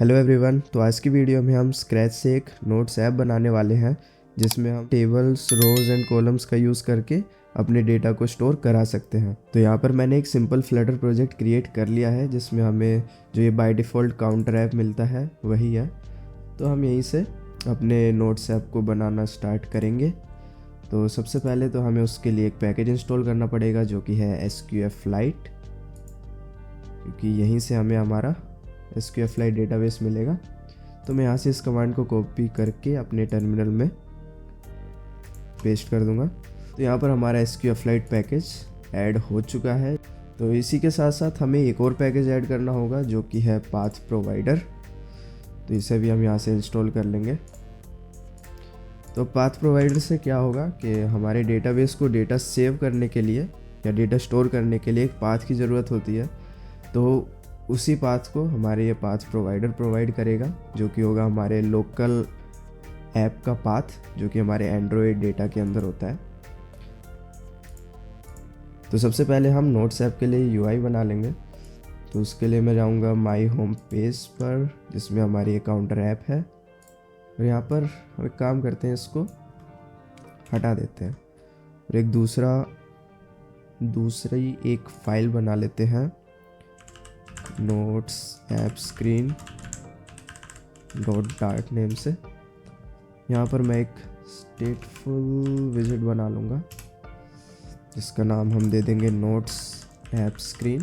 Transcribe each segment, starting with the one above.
Hello everyone. तो आज की वीडियो में हम स्क्रैच से एक नोट्स ऐप बनाने वाले हैं जिसमें हम टेबल्स, रोज एंड कॉलम्स का यूज़ करके अपने डेटा को स्टोर करा सकते हैं। तो यहाँ पर मैंने एक सिंपल फ्लटर प्रोजेक्ट क्रिएट कर लिया है जिसमें हमें जो ये बाय डिफ़ॉल्ट काउंटर ऐप मिलता है वही है। तो हम यहीं से अपने नोट्स ऐप को बनाना स्टार्ट करेंगे। तो सबसे पहले तो हमें उसके लिए एक पैकेज इंस्टॉल करना पड़ेगा जो कि है SQFlite, क्योंकि यहीं से हमें हमारा SQFlite डेटाबेस मिलेगा। तो मैं यहाँ से इस कमांड को कॉपी करके अपने टर्मिनल में पेस्ट कर दूंगा। तो यहाँ पर हमारा SQFlite पैकेज ऐड हो चुका है। तो इसी के साथ साथ हमें एक और पैकेज ऐड करना होगा जो कि है पाथ प्रोवाइडर। तो इसे भी हम यहाँ से इंस्टॉल कर लेंगे। तो पाथ प्रोवाइडर से क्या होगा कि हमारे डेटाबेस को डेटा सेव करने के लिए या डेटा स्टोर करने के लिए एक पाथ की ज़रूरत होती है। तो उसी पाथ को हमारे ये पाथ प्रोवाइडर प्रोवाइड करेगा जो कि होगा हमारे लोकल ऐप का पाथ जो कि हमारे एंड्रॉयड डेटा के अंदर होता है। तो सबसे पहले हम नोट्स ऐप के लिए UI बना लेंगे। तो उसके लिए मैं जाऊंगा माई होम पेज पर जिसमें हमारी काउंटर ऐप है, और यहाँ पर हम एक काम करते हैं, इसको हटा देते हैं और एक दूसरी एक फाइल बना लेते हैं notes app screen .dart name से। यहाँ पर मैं एक स्टेटफुल विजिट बना लूँगा जिसका नाम हम दे देंगे नोट्स ऐप स्क्रीन,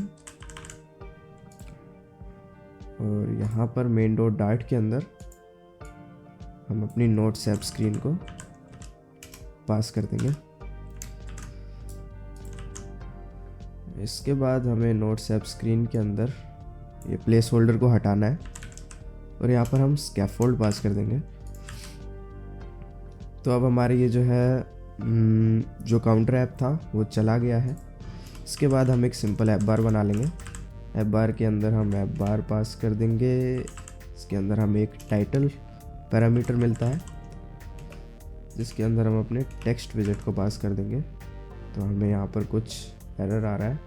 और यहाँ पर main.dart के अंदर हम अपनी नोट्स ऐप स्क्रीन को पास कर देंगे। इसके बाद हमें नोट्स ऐप स्क्रीन के अंदर ये प्लेस होल्डर को हटाना है और यहाँ पर हम स्कैफोल्ड पास कर देंगे। तो अब हमारे ये जो है जो काउंटर ऐप था वो चला गया है। इसके बाद हम एक सिंपल ऐप बार बना लेंगे। ऐप बार के अंदर हम ऐप बार पास कर देंगे। इसके अंदर हमें एक टाइटल पैरामीटर मिलता है जिसके अंदर हम अपने टेक्स्ट विजिट को पास कर देंगे। तो हमें यहाँ पर कुछ एरर आ रहा है।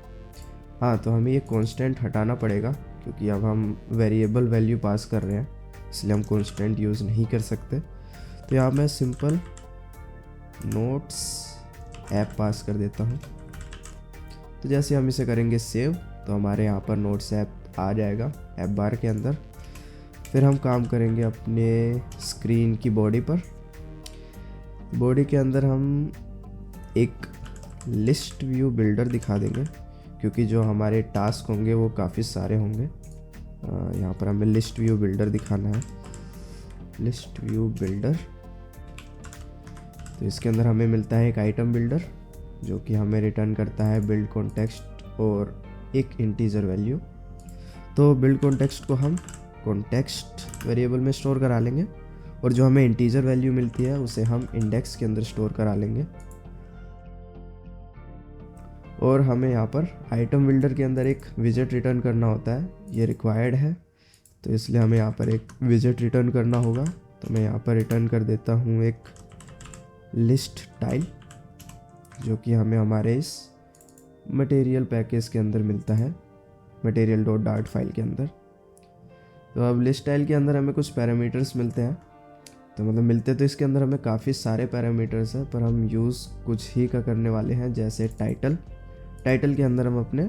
हाँ, तो हमें ये कांस्टेंट हटाना पड़ेगा क्योंकि अब हम वेरिएबल वैल्यू पास कर रहे हैं, इसलिए हम कांस्टेंट यूज़ नहीं कर सकते। तो यहाँ मैं सिंपल नोट्स ऐप पास कर देता हूँ। तो जैसे हम इसे करेंगे सेव तो हमारे यहाँ पर नोट्स ऐप आ जाएगा ऐप बार के अंदर। फिर हम काम करेंगे अपने स्क्रीन की बॉडी पर। बॉडी के अंदर हम एक लिस्ट व्यू बिल्डर दिखा देंगे क्योंकि जो हमारे टास्क होंगे वो काफ़ी सारे होंगे। यहाँ पर हमें लिस्ट व्यू बिल्डर दिखाना है, लिस्ट व्यू बिल्डर। तो इसके अंदर हमें मिलता है एक आइटम बिल्डर जो कि हमें रिटर्न करता है बिल्ड कॉन्टेक्स्ट और एक इंटीजर वैल्यू। तो बिल्ड कॉन्टेक्स्ट को हम कॉन्टेक्स्ट वेरिएबल में स्टोर करा लेंगे और जो हमें इंटीजर वैल्यू मिलती है उसे हम इंडेक्स के अंदर स्टोर करा लेंगे। और हमें यहाँ पर आइटम बिल्डर के अंदर एक विजिट रिटर्न करना होता है, ये रिक्वायर्ड है, तो इसलिए हमें यहाँ पर एक विजिट रिटर्न करना होगा। तो मैं यहाँ पर रिटर्न कर देता हूँ एक लिस्ट टाइल जो कि हमें हमारे इस मटेरियल पैकेज के अंदर मिलता है, material.dart फाइल के अंदर। तो अब लिस्ट टाइल के अंदर हमें कुछ पैरामीटर्स मिलते हैं। तो मतलब मिलते तो इसके अंदर हमें काफ़ी सारे पैरामीटर्स हैं, पर हम यूज़ कुछ ही का करने वाले हैं। जैसे टाइटल के अंदर हम अपने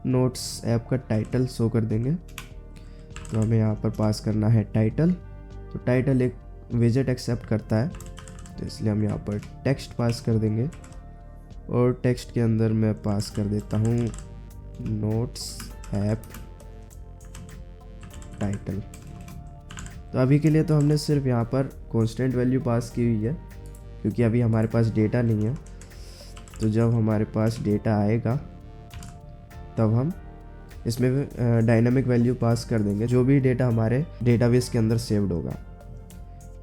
नोट्स ऐप का टाइटल शो कर देंगे। तो हमें यहाँ पर पास करना है टाइटल। तो टाइटल एक विजिट एक्सेप्ट करता है, तो इसलिए हम यहाँ पर टेक्स्ट पास कर देंगे और टेक्स्ट के अंदर मैं पास कर देता हूँ नोट्स ऐप टाइटल। तो अभी के लिए तो हमने सिर्फ यहाँ पर कांस्टेंट वैल्यू पास की हुई है क्योंकि अभी हमारे पास डेटा नहीं है। तो जब हमारे पास डेटा आएगा तब हम इसमें डायनामिक वैल्यू पास कर देंगे जो भी डेटा हमारे डेटाबेस के अंदर सेव्ड होगा।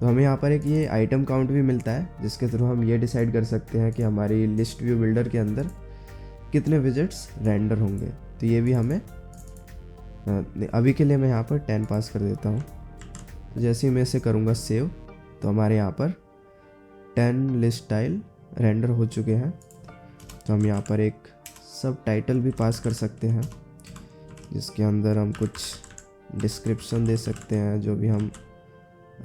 तो हमें यहाँ पर एक ये आइटम काउंट भी मिलता है जिसके थ्रू हम ये डिसाइड कर सकते हैं कि हमारी लिस्ट व्यू बिल्डर के अंदर कितने विजिट्स रेंडर होंगे। तो ये भी हमें अभी के लिए मैं यहाँ पर 10 पास कर देता हूँ। तो जैसे ही मैं इसे करूँगा सेव तो हमारे यहाँ पर 10 लिस्ट टाइल रेंडर हो चुके हैं। तो हम यहाँ पर एक सब टाइटल भी पास कर सकते हैं जिसके अंदर हम कुछ डिस्क्रिप्शन दे सकते हैं, जो भी हम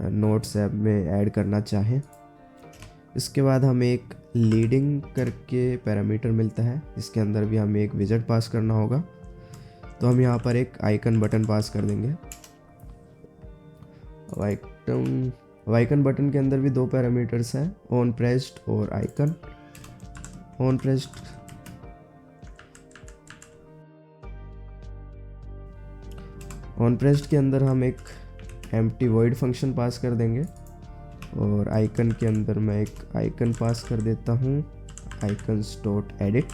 नोट्स ऐप में ऐड करना चाहें। इसके बाद हमें एक लीडिंग करके पैरामीटर मिलता है, इसके अंदर भी हमें एक विजेट पास करना होगा। तो हम यहाँ पर एक आइकन बटन पास कर देंगे। आइकन बटन के अंदर भी दो पैरामीटर्स हैं, ऑन प्रेस्ड और आइकन। ऑन प्रेस्ड के अंदर हम एक एम्प्टी वॉइड फंक्शन पास कर देंगे, और आइकन के अंदर मैं एक आइकन पास कर देता हूँ, आइकन्स डॉट एडिट।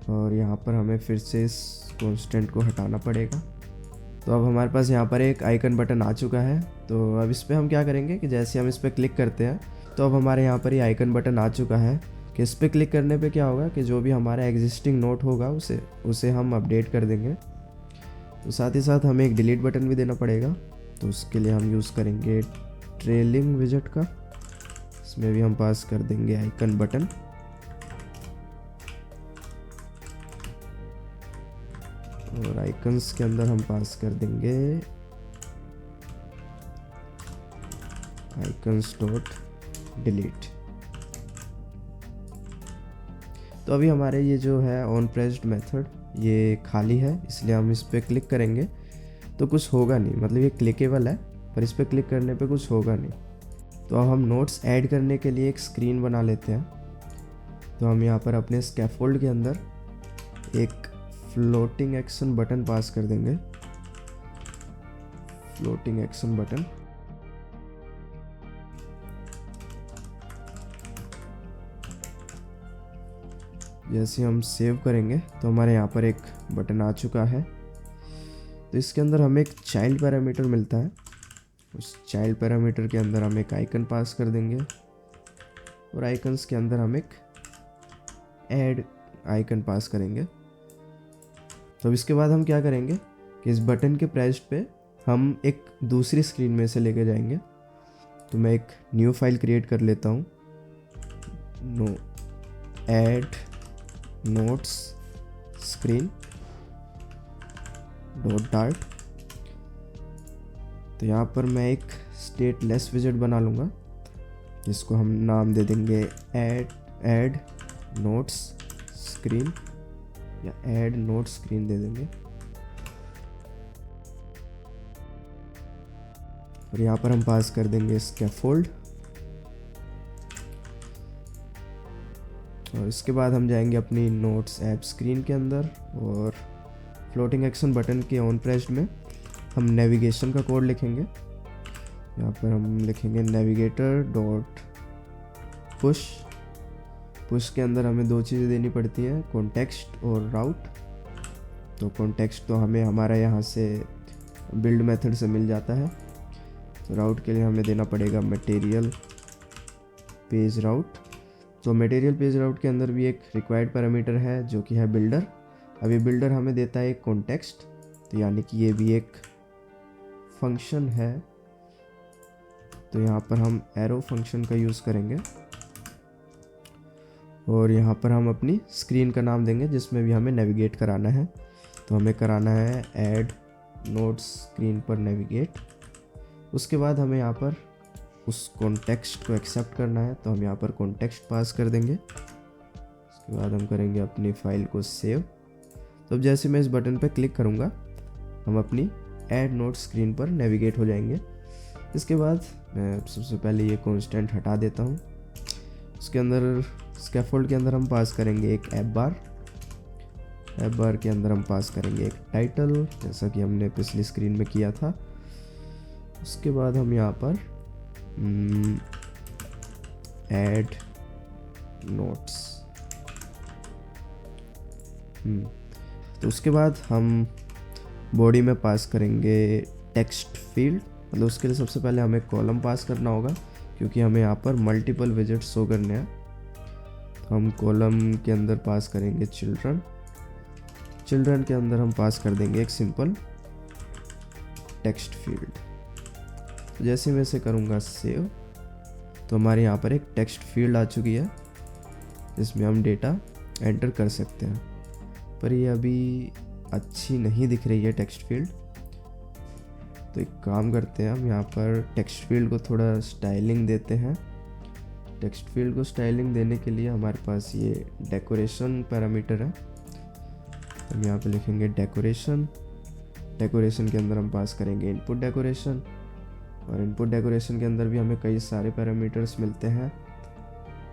और यहाँ पर हमें फिर से इस कॉन्स्टेंट को हटाना पड़ेगा। तो अब हमारे पास यहाँ पर एक आइकन बटन आ चुका है। तो अब इस पर हम क्या करेंगे कि जैसे हम इस पर क्लिक करते हैं तो अब हमारे यहाँ पर ये आइकन बटन आ चुका है कि इस पर क्लिक करने पे क्या होगा कि जो भी हमारा एग्जिस्टिंग नोट होगा उसे हम अपडेट कर देंगे। तो साथ ही साथ हमें एक डिलीट बटन भी देना पड़ेगा। तो उसके लिए हम यूज़ करेंगे ट्रेलिंग विजेट का, इसमें भी हम पास कर देंगे आइकन बटन। और आइकन्स के अंदर हम पास कर देंगे आइकन्स डॉट डिलीट। तो अभी हमारे ये जो है ऑन प्रेस्ड मेथड ये खाली है, इसलिए हम इस पर क्लिक करेंगे तो कुछ होगा नहीं, मतलब ये क्लिकेबल है पर इस पर क्लिक करने पे कुछ होगा नहीं। तो अब हम नोट्स ऐड करने के लिए एक स्क्रीन बना लेते हैं। तो हम यहाँ पर अपने स्कैफोल्ड के अंदर एक फ्लोटिंग एक्शन बटन पास कर देंगे, फ्लोटिंग एक्शन बटन। जैसे हम सेव करेंगे तो हमारे यहाँ पर एक बटन आ चुका है। तो इसके अंदर हमें एक चाइल्ड पैरामीटर मिलता है, उस चाइल्ड पैरामीटर के अंदर हम एक आइकन पास कर देंगे, और आइकन्स के अंदर हम एक ऐड आइकन पास करेंगे। तो अब इसके बाद हम क्या करेंगे कि इस बटन के प्रेस पे हम एक दूसरी स्क्रीन में से लेके जाएंगे। तो मैं एक न्यू फाइल क्रिएट कर लेता हूँ, add notes screen dot dart. तो यहाँ पर मैं एक स्टेटलेस विजेट बना लूँगा, जिसको हम नाम दे देंगे ऐड नोट्स स्क्रीन, या ऐड नोट स्क्रीन दे देंगे। और यहाँ पर हम पास कर देंगे स्कैफोल्ड। और इसके बाद हम जाएंगे अपनी नोट्स ऐप स्क्रीन के अंदर, और फ्लोटिंग एक्शन बटन के ऑन प्रेस्ड में हम नेविगेशन का कोड लिखेंगे। यहाँ पर हम लिखेंगे नेविगेटर डॉट पुश के अंदर हमें दो चीज़ें देनी पड़ती हैं, कॉन्टेक्स्ट और राउट। तो कॉन्टेक्स्ट तो हमें हमारा यहाँ से बिल्ड मेथड से मिल जाता है। तो राउट के लिए हमें देना पड़ेगा मटेरियल पेज राउट। तो मटेरियल पेज राउट के अंदर भी एक रिक्वायर्ड पैरामीटर है जो कि है बिल्डर। अभी बिल्डर हमें देता है एक कॉन्टेक्स्ट, तो यानी कि ये भी एक फंक्शन है। तो यहाँ पर हम एरो फंक्शन का यूज़ करेंगे, और यहाँ पर हम अपनी स्क्रीन का नाम देंगे जिसमें भी हमें नेविगेट कराना है। तो हमें कराना है ऐड नोट्स स्क्रीन पर नेविगेट। उसके बाद हमें यहाँ पर उस कॉन्टेक्स्ट को एक्सेप्ट करना है, तो हम यहाँ पर कॉन्टेक्स्ट पास कर देंगे। उसके बाद हम करेंगे अपनी फाइल को सेव। तो अब जैसे मैं इस बटन पर क्लिक करूँगा हम अपनी ऐड नोट स्क्रीन पर नेविगेट हो जाएंगे। इसके बाद मैं सबसे पहले ये कॉन्स्टेंट हटा देता हूँ। उसके अंदर स्कैफोल्ड के अंदर हम पास करेंगे एक ऐप बार के अंदर हम पास करेंगे एक टाइटल, जैसा कि हमने पिछली स्क्रीन में किया था। उसके बाद हम यहाँ पर ऐड नोट्स, तो उसके बाद हम बॉडी में पास करेंगे टेक्स्ट फील्ड। मतलब उसके लिए सबसे पहले हमें कॉलम पास करना होगा, क्योंकि हमें यहाँ पर मल्टीपल विजेट्स शो करने हैं। तो हम कॉलम के अंदर पास करेंगे चिल्ड्रन के अंदर हम पास कर देंगे एक सिंपल टेक्स्ट फील्ड। तो जैसे मैं इसे करूँगा सेव, तो हमारे यहाँ पर एक टेक्स्ट फील्ड आ चुकी है जिसमें हम डेटा एंटर कर सकते हैं। पर ये अभी अच्छी नहीं दिख रही है टेक्स्ट फील्ड। तो एक काम करते हैं, हम यहाँ पर टेक्स्ट फील्ड को थोड़ा स्टाइलिंग देते हैं। टेक्स्ट फील्ड को स्टाइलिंग देने के लिए हमारे पास ये डेकोरेशन पैरामीटर है। हम यहाँ पे लिखेंगे डेकोरेशन। डेकोरेशन के अंदर हम पास करेंगे इनपुट डेकोरेशन, और इनपुट डेकोरेशन के अंदर भी हमें कई सारे पैरामीटर्स मिलते हैं।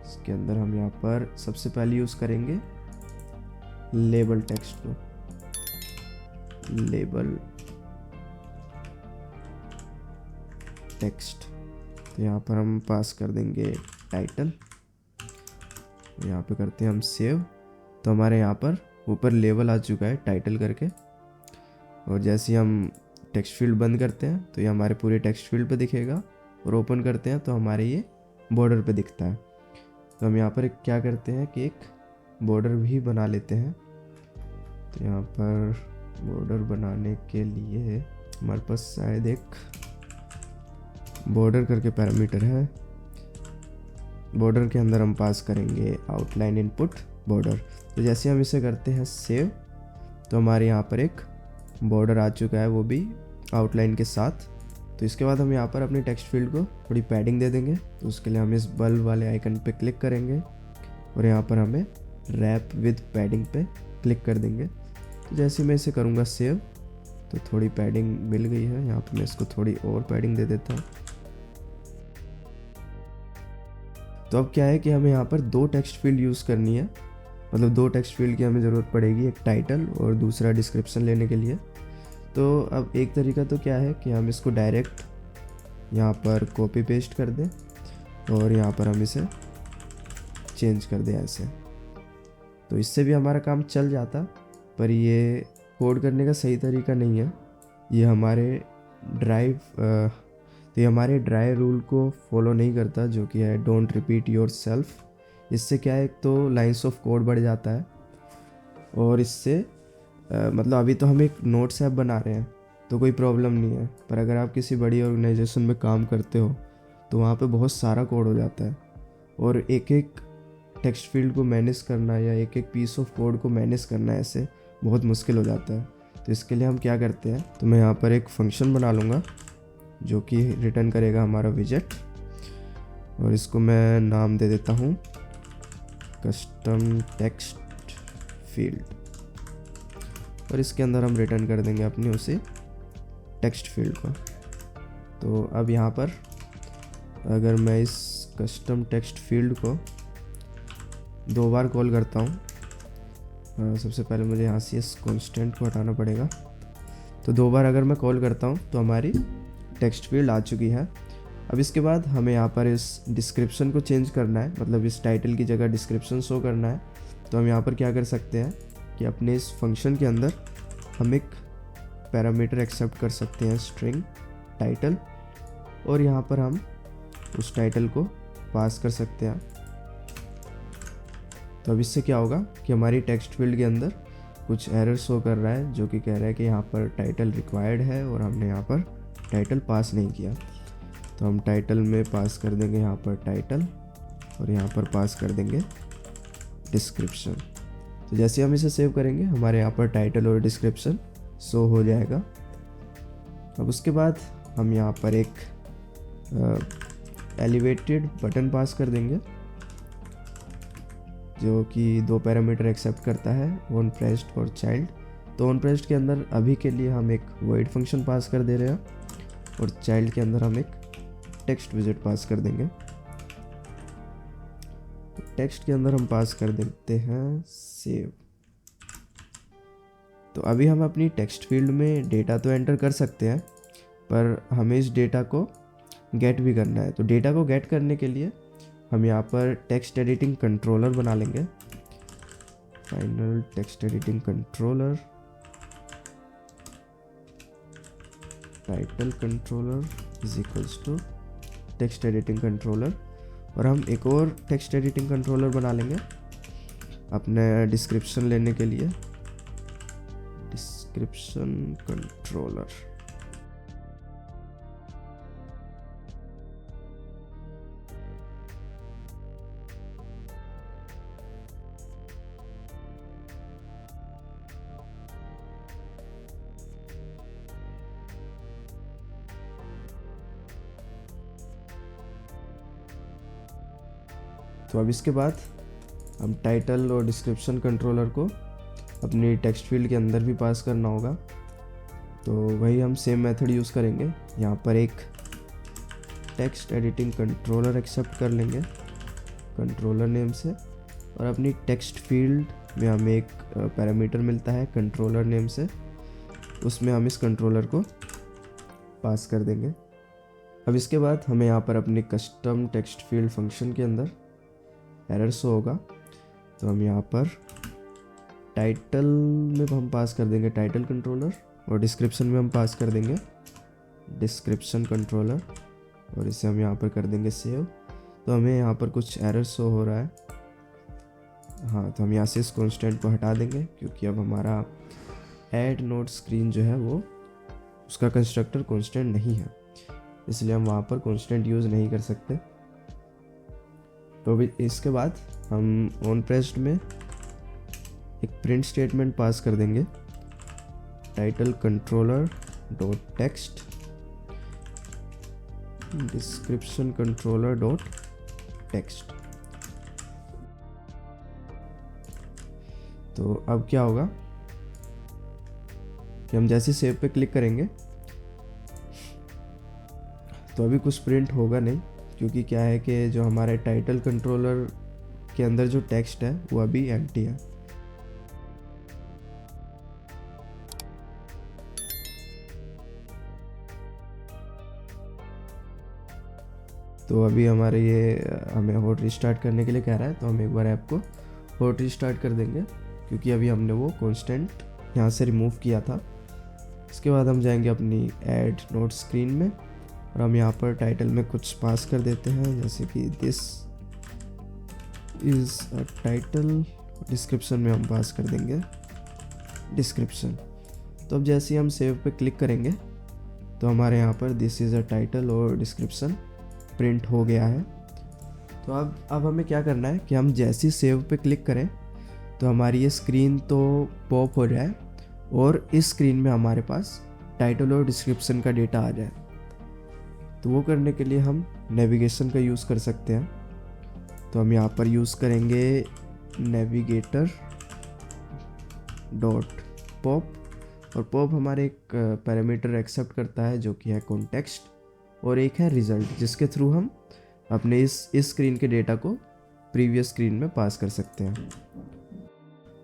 इसके अंदर हम यहाँ पर सबसे पहले यूज़ करेंगे लेबल टेक्स्ट को। लेबल टेक्स्ट, तो यहाँ पर हम पास कर देंगे टाइटल। यहाँ पे करते हैं हम सेव। तो हमारे यहाँ पर ऊपर लेबल आ चुका है टाइटल करके, और जैसे ही हम टेक्स्ट फील्ड बंद करते हैं तो ये हमारे पूरे टेक्स्ट फील्ड पे दिखेगा, और ओपन करते हैं तो हमारे ये बॉर्डर पे दिखता है। तो हम यहाँ पर क्या करते हैं कि एक बॉर्डर भी बना लेते हैं। तो यहाँ पर बॉर्डर बनाने के लिए हमारे पास शायद एक बॉर्डर करके पैरामीटर है। बॉर्डर के अंदर हम पास करेंगे आउटलाइन इनपुट बॉर्डर। तो जैसे हम इसे करते हैं सेव, तो हमारे यहाँ पर एक बॉर्डर आ चुका है, वो भी आउटलाइन के साथ। तो इसके बाद हम यहाँ पर अपने टेक्स्ट फील्ड को थोड़ी पैडिंग दे देंगे। तो उसके लिए हम इस बल्ब वाले आइकन पे क्लिक करेंगे, और यहाँ पर हमें रैप विद पैडिंग पे क्लिक कर देंगे। तो जैसे मैं इसे करूँगा सेव, तो थोड़ी पैडिंग मिल गई है। यहाँ पर मैं इसको थोड़ी और पैडिंग दे देता हूँ। तो अब क्या है कि हमें यहाँ पर दो टेक्स्ट फील्ड यूज़ करनी है, मतलब दो टेक्स्ट फील्ड की हमें ज़रूरत पड़ेगी, एक टाइटल और दूसरा डिस्क्रिप्शन लेने के लिए। तो अब एक तरीका तो क्या है कि हम इसको डायरेक्ट यहाँ पर कॉपी पेस्ट कर दें, और यहाँ पर हम इसे चेंज कर दें ऐसे। तो इससे भी हमारा काम चल जाता, पर ये कोड करने का सही तरीका नहीं है। ये हमारे ड्राई रूल को फॉलो नहीं करता, जो कि है डोंट रिपीट योर सेल्फ। इससे क्या है, एक तो लाइंस ऑफ कोड बढ़ जाता है, और इससे मतलब अभी तो हम एक नोट्स ऐप बना रहे हैं तो कोई प्रॉब्लम नहीं है, पर अगर आप किसी बड़ी ऑर्गेनाइजेशन में काम करते हो तो वहाँ पे बहुत सारा कोड हो जाता है, और एक एक टेक्स्ट फील्ड को मैनेज करना या एक एक पीस ऑफ कोड को मैनेज करना ऐसे बहुत मुश्किल हो जाता है। तो इसके लिए हम क्या करते हैं, तो मैं यहाँ पर एक फंक्शन बना लूँगा जो कि रिटर्न करेगा हमारा विजेट, और इसको मैं नाम दे देता हूँ कस्टम टेक्स्ट फील्ड, और इसके अंदर हम रिटर्न कर देंगे अपने उसे टेक्स्ट फील्ड को। तो अब यहाँ पर अगर मैं इस कस्टम टेक्स्ट फील्ड को दो बार कॉल करता हूँ, सबसे पहले मुझे यहाँ से इस कॉन्स्टेंट को हटाना पड़ेगा। तो दो बार अगर मैं कॉल करता हूँ तो हमारी टेक्स्ट फील्ड आ चुकी है। अब इसके बाद हमें यहाँ पर इस डिस्क्रिप्शन को चेंज करना है, मतलब इस टाइटल की जगह डिस्क्रिप्शन शो करना है। तो हम यहाँ पर क्या कर सकते हैं कि अपने इस फंक्शन के अंदर हम एक पैरामीटर एक्सेप्ट कर सकते हैं स्ट्रिंग टाइटल, और यहाँ पर हम उस टाइटल को पास कर सकते हैं। तो अब इससे क्या होगा कि हमारी टेक्स्ट फील्ड के अंदर कुछ एरर शो कर रहा है, जो कि कह रहा है कि यहाँ पर टाइटल रिक्वायर्ड है और हमने यहाँ पर टाइटल पास नहीं किया। तो हम टाइटल में पास कर देंगे यहाँ पर टाइटल, और यहाँ पर पास कर देंगे डिस्क्रिप्शन। तो जैसे हम इसे सेव करेंगे हमारे यहाँ पर टाइटल और डिस्क्रिप्शन शो हो जाएगा। अब उसके बाद हम यहाँ पर एक एलिवेटेड बटन पास कर देंगे, जो कि दो पैरामीटर एक्सेप्ट करता है, ऑन प्रेस्ड और चाइल्ड। तो ऑन प्रेस्ड के अंदर अभी के लिए हम एक वॉइड फंक्शन पास कर दे रहे हैं, और चाइल्ड के अंदर हम एक टेक्स्ट विजेट पास कर देंगे। तो टेक्स्ट के अंदर हम पास कर देते हैं सेव। तो अभी हम अपनी टेक्स्ट फील्ड में डेटा तो एंटर कर सकते हैं, पर हमें इस डेटा को गेट भी करना है। तो डेटा को गेट करने के लिए हम यहाँ पर टेक्स्ट एडिटिंग कंट्रोलर बना लेंगे। Final text editing controller title controller is equals to text editing controller, और हम एक और टेक्स्ट एडिटिंग कंट्रोलर बना लेंगे अपने डिस्क्रिप्शन लेने के लिए। डिस्क्रिप्शन कंट्रोलर, तो अब इसके बाद हम टाइटल और डिस्क्रिप्शन कंट्रोलर को अपनी टेक्स्ट फील्ड के अंदर भी पास करना होगा। तो वही हम सेम मेथड यूज़ करेंगे। यहाँ पर एक टेक्स्ट एडिटिंग कंट्रोलर एक्सेप्ट कर लेंगे कंट्रोलर नेम से, और अपनी टेक्स्ट फील्ड में हमें एक पैरामीटर मिलता है कंट्रोलर नेम से, उसमें हम इस कंट्रोलर को पास कर देंगे। अब इसके बाद हमें यहाँ पर अपनी कस्टम टेक्स्ट फील्ड फंक्शन के अंदर एरर शो होगा। तो हम यहाँ पर टाइटल में हम पास कर देंगे टाइटल कंट्रोलर, और डिस्क्रिप्शन में हम पास कर देंगे डिस्क्रिप्शन कंट्रोलर, और इसे हम यहाँ पर कर देंगे सेव। तो हमें यहाँ पर कुछ एरर शो हो रहा है। हाँ, तो हम यहाँ से इस कॉन्स्टेंट को हटा देंगे, क्योंकि अब हमारा ऐड नोट स्क्रीन जो है वो उसका कंस्ट्रक्टर कॉन्स्टेंट नहीं है, इसलिए हम वहाँ पर कॉन्स्टेंट यूज़ नहीं कर सकते। तो अभी इसके बाद हम ऑन प्रेस्ड में एक प्रिंट स्टेटमेंट पास कर देंगे title controller dot text description controller dot text. तो अब क्या होगा कि हम जैसे सेव पे क्लिक करेंगे तो अभी कुछ प्रिंट होगा नहीं, क्योंकि क्या है कि जो हमारे टाइटल कंट्रोलर के अंदर जो टेक्स्ट है वो अभी एम्प्टी है। तो अभी हमारे ये हमें हॉट रिस्टार्ट करने के लिए कह रहा है, तो हम एक बार ऐप को हॉट रिस्टार्ट कर देंगे, क्योंकि अभी हमने वो कॉन्स्टेंट यहाँ से रिमूव किया था। इसके बाद हम जाएंगे अपनी ऐड नोट स्क्रीन में, और हम यहाँ पर टाइटल में कुछ पास कर देते हैं, जैसे कि this is a title. Description में हम पास कर देंगे डिस्क्रिप्शन। तो अब जैसे ही हम सेव पे क्लिक करेंगे तो हमारे यहाँ पर दिस इज़ अ टाइटल और डिस्क्रिप्शन प्रिंट हो गया है। तो अब हमें क्या करना है कि हम जैसे ही सेव पे क्लिक करें तो हमारी ये स्क्रीन तो पॉप हो जाए, और इस स्क्रीन में हमारे पास टाइटल और डिस्क्रिप्शन का डेटा आ जाए। तो वो करने के लिए हम नेविगेशन का यूज़ कर सकते हैं। तो हम यहाँ पर यूज़ करेंगे नेविगेटर डॉट पॉप, और पॉप हमारे एक पैरामीटर एक्सेप्ट करता है जो कि है कॉन्टेक्स्ट, और एक है रिज़ल्ट, जिसके थ्रू हम अपने इस स्क्रीन के डेटा को प्रीवियस स्क्रीन में पास कर सकते हैं।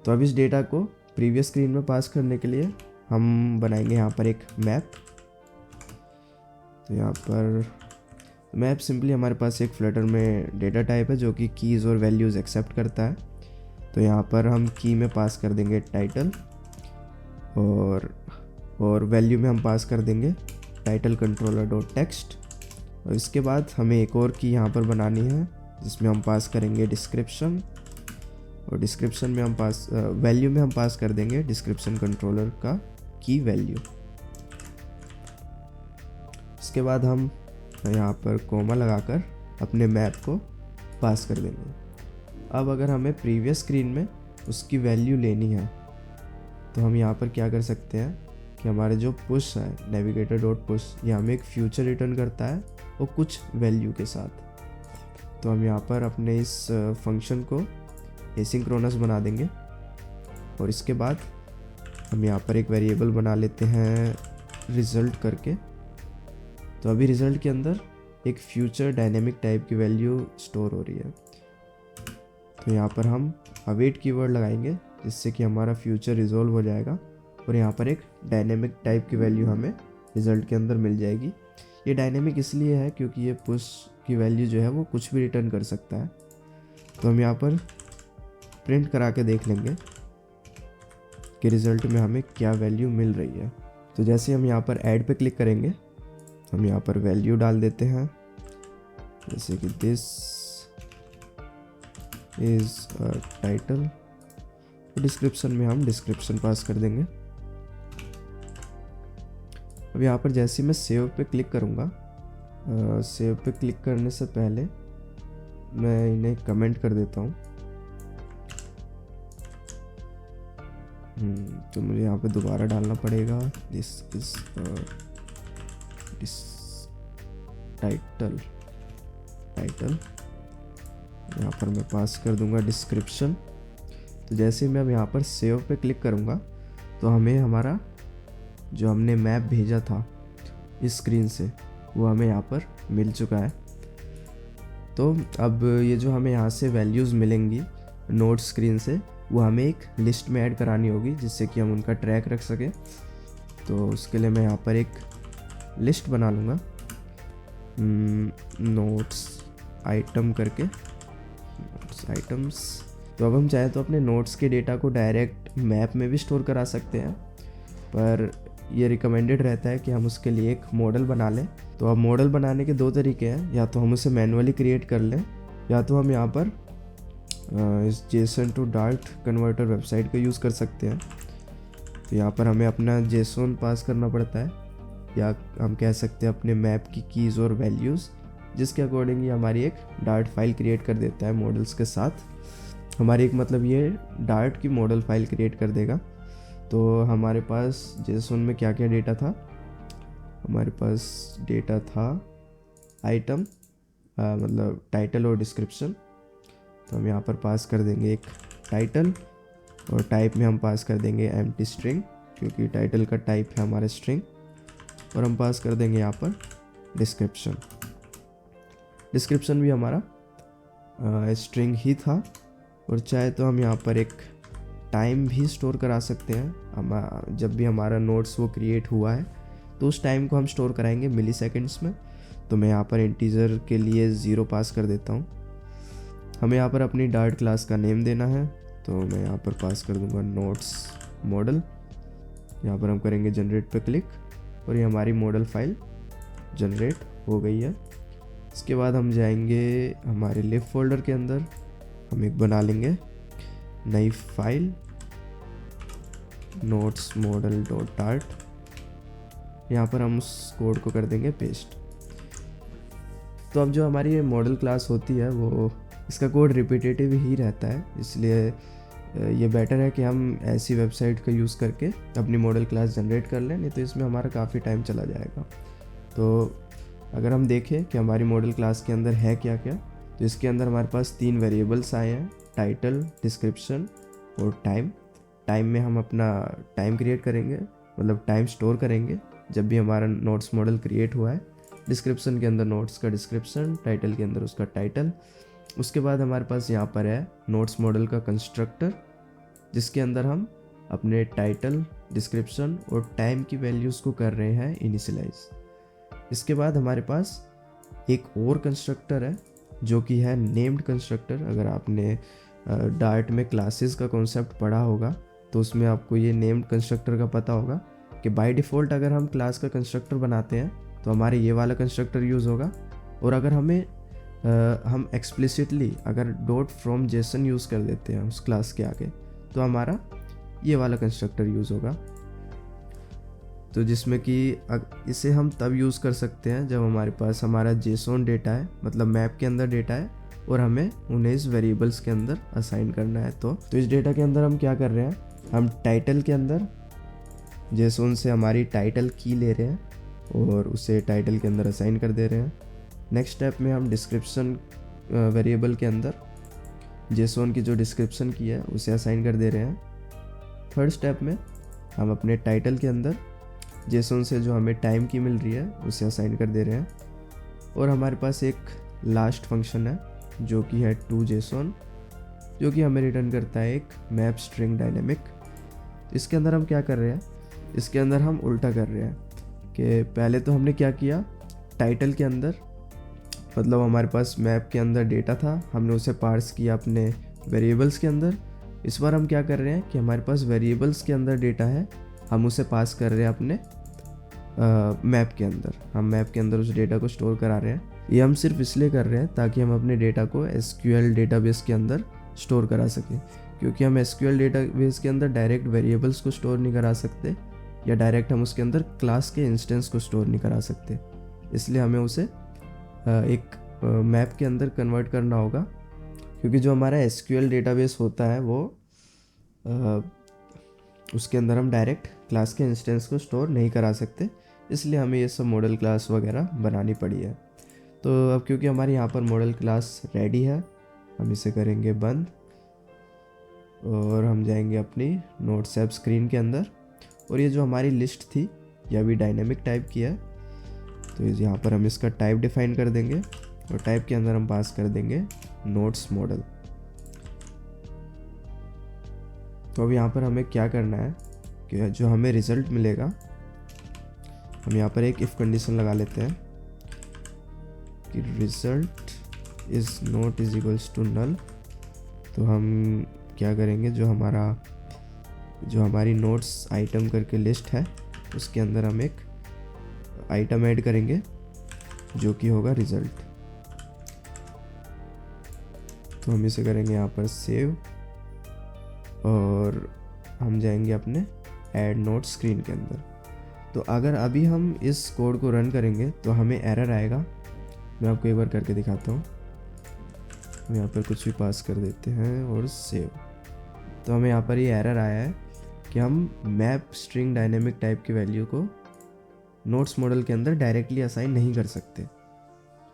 तो अब इस डेटा को प्रीवियस स्क्रीन में पास करने के लिए हम बनाएंगे यहाँ पर एक मैप। तो यहाँ पर मैप सिंपली हमारे पास एक फ्लटर में डेटा टाइप है जो कि कीज़ और वैल्यूज़ एक्सेप्ट करता है। तो यहाँ पर हम की में पास कर देंगे टाइटल, और वैल्यू में हम पास कर देंगे टाइटल कंट्रोलर डॉट टेक्स्ट। और इसके बाद हमें एक और की यहाँ पर बनानी है जिसमें हम पास करेंगे डिस्क्रिप्शन, और डिस्क्रिप्शन में हम वैल्यू में हम पास कर देंगे डिस्क्रिप्शन कंट्रोलर का की वैल्यू। इसके बाद हम यहाँ पर कोमा लगाकर अपने मैप को पास कर देंगे। अब अगर हमें प्रीवियस स्क्रीन में उसकी वैल्यू लेनी है तो हम यहाँ पर क्या कर सकते हैं कि हमारे जो पुश है नेविगेटर डॉट पुश, ये हमें एक फ्यूचर रिटर्न करता है और कुछ वैल्यू के साथ। तो हम यहाँ पर अपने इस फंक्शन को एसिंक्रोनस बना देंगे, और इसके बाद हम यहाँ पर एक वेरिएबल बना लेते हैं रिज़ल्ट करके। तो अभी रिज़ल्ट के अंदर एक फ्यूचर डायनेमिक टाइप की वैल्यू स्टोर हो रही है। तो यहाँ पर हम अवेट कीवर्ड लगाएंगे जिससे कि हमारा फ्यूचर रिजॉल्व हो जाएगा, और यहाँ पर एक डायनेमिक टाइप की वैल्यू हमें रिज़ल्ट के अंदर मिल जाएगी। ये डायनेमिक इसलिए है क्योंकि ये पुश की वैल्यू जो है वो कुछ भी रिटर्न कर सकता है। तो हम यहाँ पर प्रिंट करा के देख लेंगे कि रिज़ल्ट में हमें क्या वैल्यू मिल रही है। तो जैसे हम यहाँ पर ऐड पे क्लिक करेंगे, हम यहाँ पर वैल्यू डाल देते हैं, जैसे कि this is a title. Description में हम डिस्क्रिप्शन पास कर देंगे। अब यहाँ पर जैसे मैं सेव पे क्लिक करूँगा, सेव पे क्लिक करने से पहले मैं इन्हें कमेंट कर देता हूँ। तो मुझे यहाँ पे दोबारा डालना पड़ेगा दिस इज टाइटल यहाँ पर मैं पास कर दूंगा डिस्क्रिप्शन। तो जैसे ही मैं अब यहाँ पर सेव पे क्लिक करूँगा तो हमें हमारा जो हमने मैप भेजा था इस स्क्रीन से वो हमें यहाँ पर मिल चुका है। तो अब ये जो हमें यहाँ से वैल्यूज़ मिलेंगी नोट स्क्रीन से, वो हमें एक लिस्ट में ऐड करानी होगी जिससे कि हम उनका ट्रैक रख सकें। तो उसके लिए मैं यहाँ पर एक लिस्ट बना लूँगा, नोट्स आइटम करके, नोट्स आइटम्स। तो अब हम चाहे तो अपने नोट्स के डेटा को डायरेक्ट मैप में भी स्टोर करा सकते हैं, पर ये रिकमेंडेड रहता है कि हम उसके लिए एक मॉडल बना लें। तो अब मॉडल बनाने के दो तरीके हैं, या तो हम उसे मैनुअली क्रिएट कर लें या तो हम यहाँ पर इस JSON to dart converter website का यूज़ कर सकते हैं। तो यहाँ पर हमें अपना जेसन पास करना पड़ता है, या हम कह सकते हैं अपने मैप की कीज़ और वैल्यूज़, जिसके अकॉर्डिंग ये हमारी एक डार्ट फाइल क्रिएट कर देता है मॉडल्स के साथ। हमारी एक मतलब ये डार्ट की मॉडल फाइल क्रिएट कर देगा। तो हमारे पास जेसन में क्या क्या डेटा था, हमारे पास डेटा था आइटम, मतलब टाइटल और डिस्क्रिप्शन। तो हम यहाँ पर पास कर देंगे एक टाइटल, और टाइप में हम पास कर देंगे एम्प्टी स्ट्रिंग, क्योंकि टाइटल का टाइप है हमारा स्ट्रिंग। और हम पास कर देंगे यहाँ पर डिस्क्रिप्शन। डिस्क्रिप्शन भी हमारा स्ट्रिंग ही था। और चाहे तो हम यहाँ पर एक टाइम भी स्टोर करा सकते हैं। हम जब भी हमारा नोट्स वो क्रिएट हुआ है तो उस टाइम को हम स्टोर कराएंगे मिली सेकेंड्स में। तो मैं यहाँ पर इंटीजर के लिए 0 पास कर देता हूँ। हमें यहाँ पर अपनी डार्ट क्लास का नेम देना है, तो मैं यहाँ पर पास कर दूँगा नोट्स मॉडल। यहाँ पर हम करेंगे जनरेट पे क्लिक, और ये हमारी मॉडल फाइल जनरेट हो गई है। इसके बाद हम जाएंगे हमारे लिव फोल्डर के अंदर, हम एक बना लेंगे नई file notes model dot dart. यहाँ पर हम उस कोड को कर देंगे पेस्ट। तो अब जो हमारी ये मॉडल क्लास होती है वो इसका कोड रिपीटेटिव ही रहता है, इसलिए ये बेटर है कि हम ऐसी वेबसाइट का यूज़ करके अपनी मॉडल क्लास जनरेट कर लें, नहीं तो इसमें हमारा काफ़ी टाइम चला जाएगा। तो अगर हम देखें कि हमारी मॉडल क्लास के अंदर है क्या क्या, तो इसके अंदर हमारे पास 3 वेरिएबल्स आए हैं, टाइटल, डिस्क्रिप्शन और टाइम। टाइम में हम अपना टाइम क्रिएट करेंगे, मतलब टाइम स्टोर करेंगे जब भी हमारा नोट्स मॉडल क्रिएट हुआ है। डिस्क्रिप्शन के अंदर नोट्स का डिस्क्रिप्शन, टाइटल के अंदर उसका टाइटल। उसके बाद हमारे पास यहाँ पर है नोट्स मॉडल का कंस्ट्रक्टर, जिसके अंदर हम अपने टाइटल, डिस्क्रिप्शन और टाइम की वैल्यूज़ को कर रहे हैं इनिशियलाइज। इसके बाद हमारे पास एक और कंस्ट्रक्टर है जो कि है नेम्ड कंस्ट्रक्टर। अगर आपने डार्ट में क्लासेस का कॉन्सेप्ट पढ़ा होगा तो उसमें आपको ये नेम्ड कंस्ट्रक्टर का पता होगा कि बाय डिफ़ॉल्ट अगर हम क्लास का कंस्ट्रक्टर बनाते हैं तो हमारे ये वाला कंस्ट्रक्टर यूज़ होगा, और अगर हम एक्सप्लिसिटली अगर डॉट फ्रॉम जेसन यूज़ कर देते हैं उस क्लास के आगे तो हमारा ये वाला कंस्ट्रक्टर यूज़ होगा। तो जिसमें कि इसे हम तब यूज़ कर सकते हैं जब हमारे पास हमारा जेसन डेटा है, मतलब मैप के अंदर डेटा है, और हमें उन्हें इस वेरिएबल्स के अंदर असाइन करना है। तो इस डेटा के अंदर हम क्या कर रहे हैं, हम टाइटल के अंदर जेसन से हमारी टाइटल की ले रहे हैं और उसे टाइटल के अंदर असाइन कर दे रहे हैं। नेक्स्ट स्टेप में हम डिस्क्रिप्शन वेरिएबल के अंदर जेसन की जो डिस्क्रिप्शन की है उसे असाइन कर दे रहे हैं। थर्ड स्टेप में हम अपने टाइटल के अंदर जेसन से जो हमें टाइम की मिल रही है उसे असाइन कर दे रहे हैं। और हमारे पास एक लास्ट फंक्शन है जो कि है टू जेसन, जो कि हमें रिटर्न करता है एक मैप स्ट्रिंग डायनेमिक। इसके अंदर हम क्या कर रहे हैं, इसके अंदर हम उल्टा कर रहे हैं कि पहले तो हमने क्या किया, टाइटल के अंदर मतलब हमारे पास मैप के अंदर डेटा था, हमने उसे पार्स किया अपने वेरिएबल्स के अंदर। इस बार हम क्या कर रहे हैं कि हमारे पास वेरिएबल्स के अंदर डेटा है, हम उसे पास कर रहे हैं अपने मैप के अंदर। हम मैप के अंदर उस डेटा को स्टोर करा रहे हैं। ये हम सिर्फ इसलिए कर रहे हैं ताकि हम अपने डेटा को SQL डेटाबेस के अंदर स्टोर करा सकें, क्योंकि हम SQL डेटाबेस के अंदर डायरेक्ट वेरिएबल्स को स्टोर नहीं करा सकते, या डायरेक्ट हम उसके अंदर क्लास के इंस्टेंस को स्टोर नहीं करा सकते। इसलिए हमें उसे एक मैप के अंदर कन्वर्ट करना होगा, क्योंकि जो हमारा SQL डेटाबेस होता है वो उसके अंदर हम डायरेक्ट क्लास के इंस्टेंस को स्टोर नहीं करा सकते, इसलिए हमें ये सब मॉडल क्लास वगैरह बनानी पड़ी है। तो अब क्योंकि हमारी यहाँ पर मॉडल क्लास रेडी है, हम इसे करेंगे बंद और हम जाएंगे अपनी नोट्स ऐप स्क्रीन के अंदर। और ये जो हमारी लिस्ट थी ये अभी डायनेमिक टाइप की है, तो यहाँ पर हम इसका टाइप डिफाइन कर देंगे और टाइप के अंदर हम पास कर देंगे नोट्स मॉडल। तो अब यहाँ पर हमें क्या करना है कि जो हमें रिज़ल्ट मिलेगा, हम यहाँ पर एक इफ़ कंडीशन लगा लेते हैं कि result is not is equals to null. तो हम क्या करेंगे, जो हमारी नोट्स आइटम करके लिस्ट है उसके अंदर हम एक आइटम ऐड करेंगे जो कि होगा रिज़ल्ट। तो हम इसे करेंगे यहाँ पर सेव और हम जाएंगे अपने ऐड नोट स्क्रीन के अंदर। तो अगर अभी हम इस कोड को रन करेंगे तो हमें एरर आएगा। मैं आपको एक बार करके दिखाता हूँ। हम यहाँ पर कुछ भी पास कर देते हैं और सेव। तो हमें यहाँ पर ये एरर आया है कि हम मैप स्ट्रिंग डायनेमिक टाइप की वैल्यू को नोट्स मॉडल के अंदर डायरेक्टली असाइन नहीं कर सकते,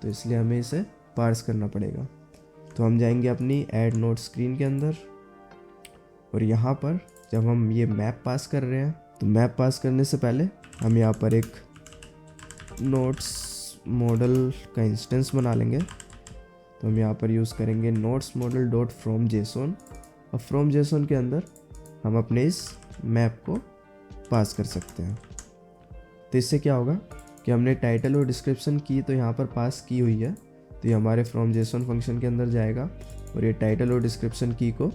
तो इसलिए हमें इसे पार्स करना पड़ेगा। तो हम जाएंगे अपनी ऐड नोट स्क्रीन के अंदर और यहाँ पर जब हम ये मैप पास कर रहे हैं तो मैप पास करने से पहले हम यहाँ पर एक नोट्स मॉडल का इंस्टेंस बना लेंगे। तो हम यहाँ पर यूज़ करेंगे notes model dot from JSON और फ्रॉम जेसॉन के अंदर हम अपने इस मैप को पास कर सकते हैं। तो इससे क्या होगा कि हमने टाइटल और डिस्क्रिप्शन की तो यहाँ पर पास की हुई है, तो ये हमारे फ्रॉम जेसॉन फंक्शन के अंदर जाएगा और ये टाइटल और डिस्क्रिप्शन की को